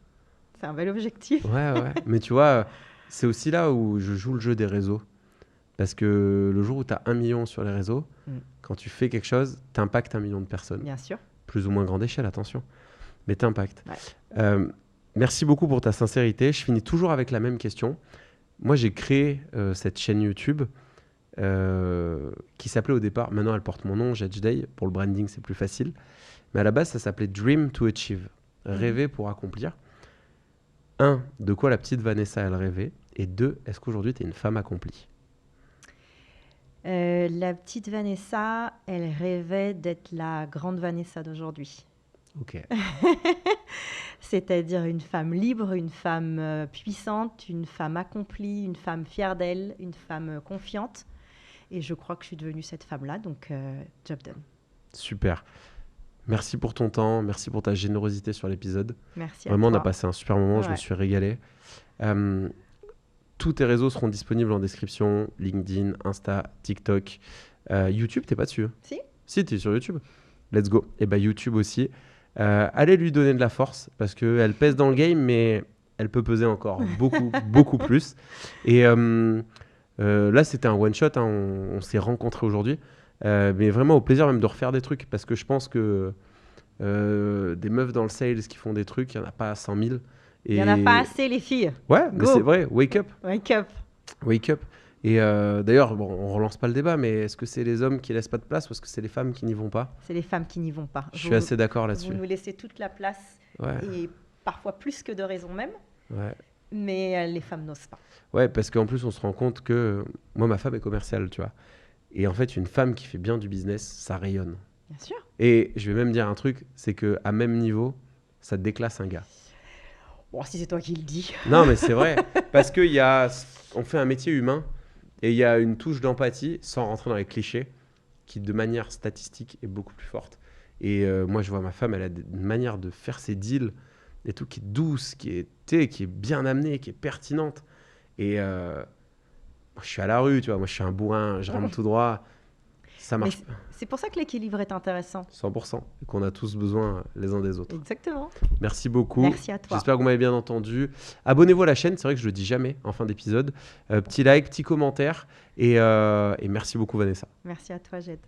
C'est un bel objectif. Ouais. Mais tu vois, c'est aussi là où je joue le jeu des réseaux. Parce que le jour où tu as 1 million sur les réseaux, quand tu fais quelque chose, tu impactes 1 million de personnes. Bien sûr. Plus ou moins grande échelle, attention. Mais tu impactes. Ouais. Merci beaucoup pour ta sincérité. Je finis toujours avec la même question. Moi, j'ai créé cette chaîne YouTube qui s'appelait au départ, maintenant elle porte mon nom, Judge Day. Pour le branding, c'est plus facile. Mais à la base, ça s'appelait Dream to Achieve. Rêver pour accomplir. 1, de quoi la petite Vanessa, elle rêvait. Et 2, est-ce qu'aujourd'hui, tu es une femme accomplie ? La petite Vanessa, elle rêvait d'être la grande Vanessa d'aujourd'hui. Ok. C'est-à-dire une femme libre, une femme puissante, une femme accomplie, une femme fière d'elle, une femme confiante. Et je crois que je suis devenue cette femme-là, donc job done. Super. Merci pour ton temps, merci pour ta générosité sur l'épisode. Merci Vraiment, à toi. on a passé un super moment, je me suis régalé. Tous tes réseaux seront disponibles en description, LinkedIn, Insta, TikTok. YouTube, t'es pas dessus ? Si, t'es sur YouTube. Let's go. Et YouTube aussi. Allez lui donner de la force parce qu'elle pèse dans le game, mais elle peut peser encore beaucoup plus. Et là, c'était un one-shot. Hein, on s'est rencontrés aujourd'hui. Mais vraiment au plaisir même de refaire des trucs parce que je pense que des meufs dans le sales qui font des trucs, il n'y en a pas 100 000. Il n'y en a pas assez, les filles. Ouais, mais c'est vrai. Wake up. Wake up. Et d'ailleurs, bon, on relance pas le débat, mais est-ce que c'est les hommes qui laissent pas de place ou est-ce que c'est les femmes qui n'y vont pas ? C'est les femmes qui n'y vont pas. Je suis assez d'accord là-dessus. Vous nous laissez toute la place et parfois plus que de raison même. Ouais. Mais les femmes n'osent pas. Ouais, parce qu'en plus, on se rend compte que moi, ma femme est commerciale, tu vois. Et en fait, une femme qui fait bien du business, ça rayonne. Bien sûr. Et je vais même dire un truc, c'est qu'à même niveau, ça déclasse un gars. Bon, si c'est toi qui le dis. Non, mais c'est vrai. Parce qu'on fait un métier humain et il y a une touche d'empathie, sans rentrer dans les clichés, qui de manière statistique est beaucoup plus forte. Et moi, je vois ma femme, elle a une manière de faire ses deals et tout qui est douce, qui est bien amenée, qui est pertinente. Et moi, je suis à la rue, tu vois. Moi, je suis un bourrin, je rentre tout droit. Ça marche. C'est pour ça que l'équilibre est intéressant. 100%. Et qu'on a tous besoin les uns des autres. Exactement. Merci beaucoup. Merci à toi. J'espère que vous m'avez bien entendu. Abonnez-vous à la chaîne. C'est vrai que je le dis jamais en fin d'épisode. Petit like, petit commentaire. Et merci beaucoup, Vanessa. Merci à toi, Jed.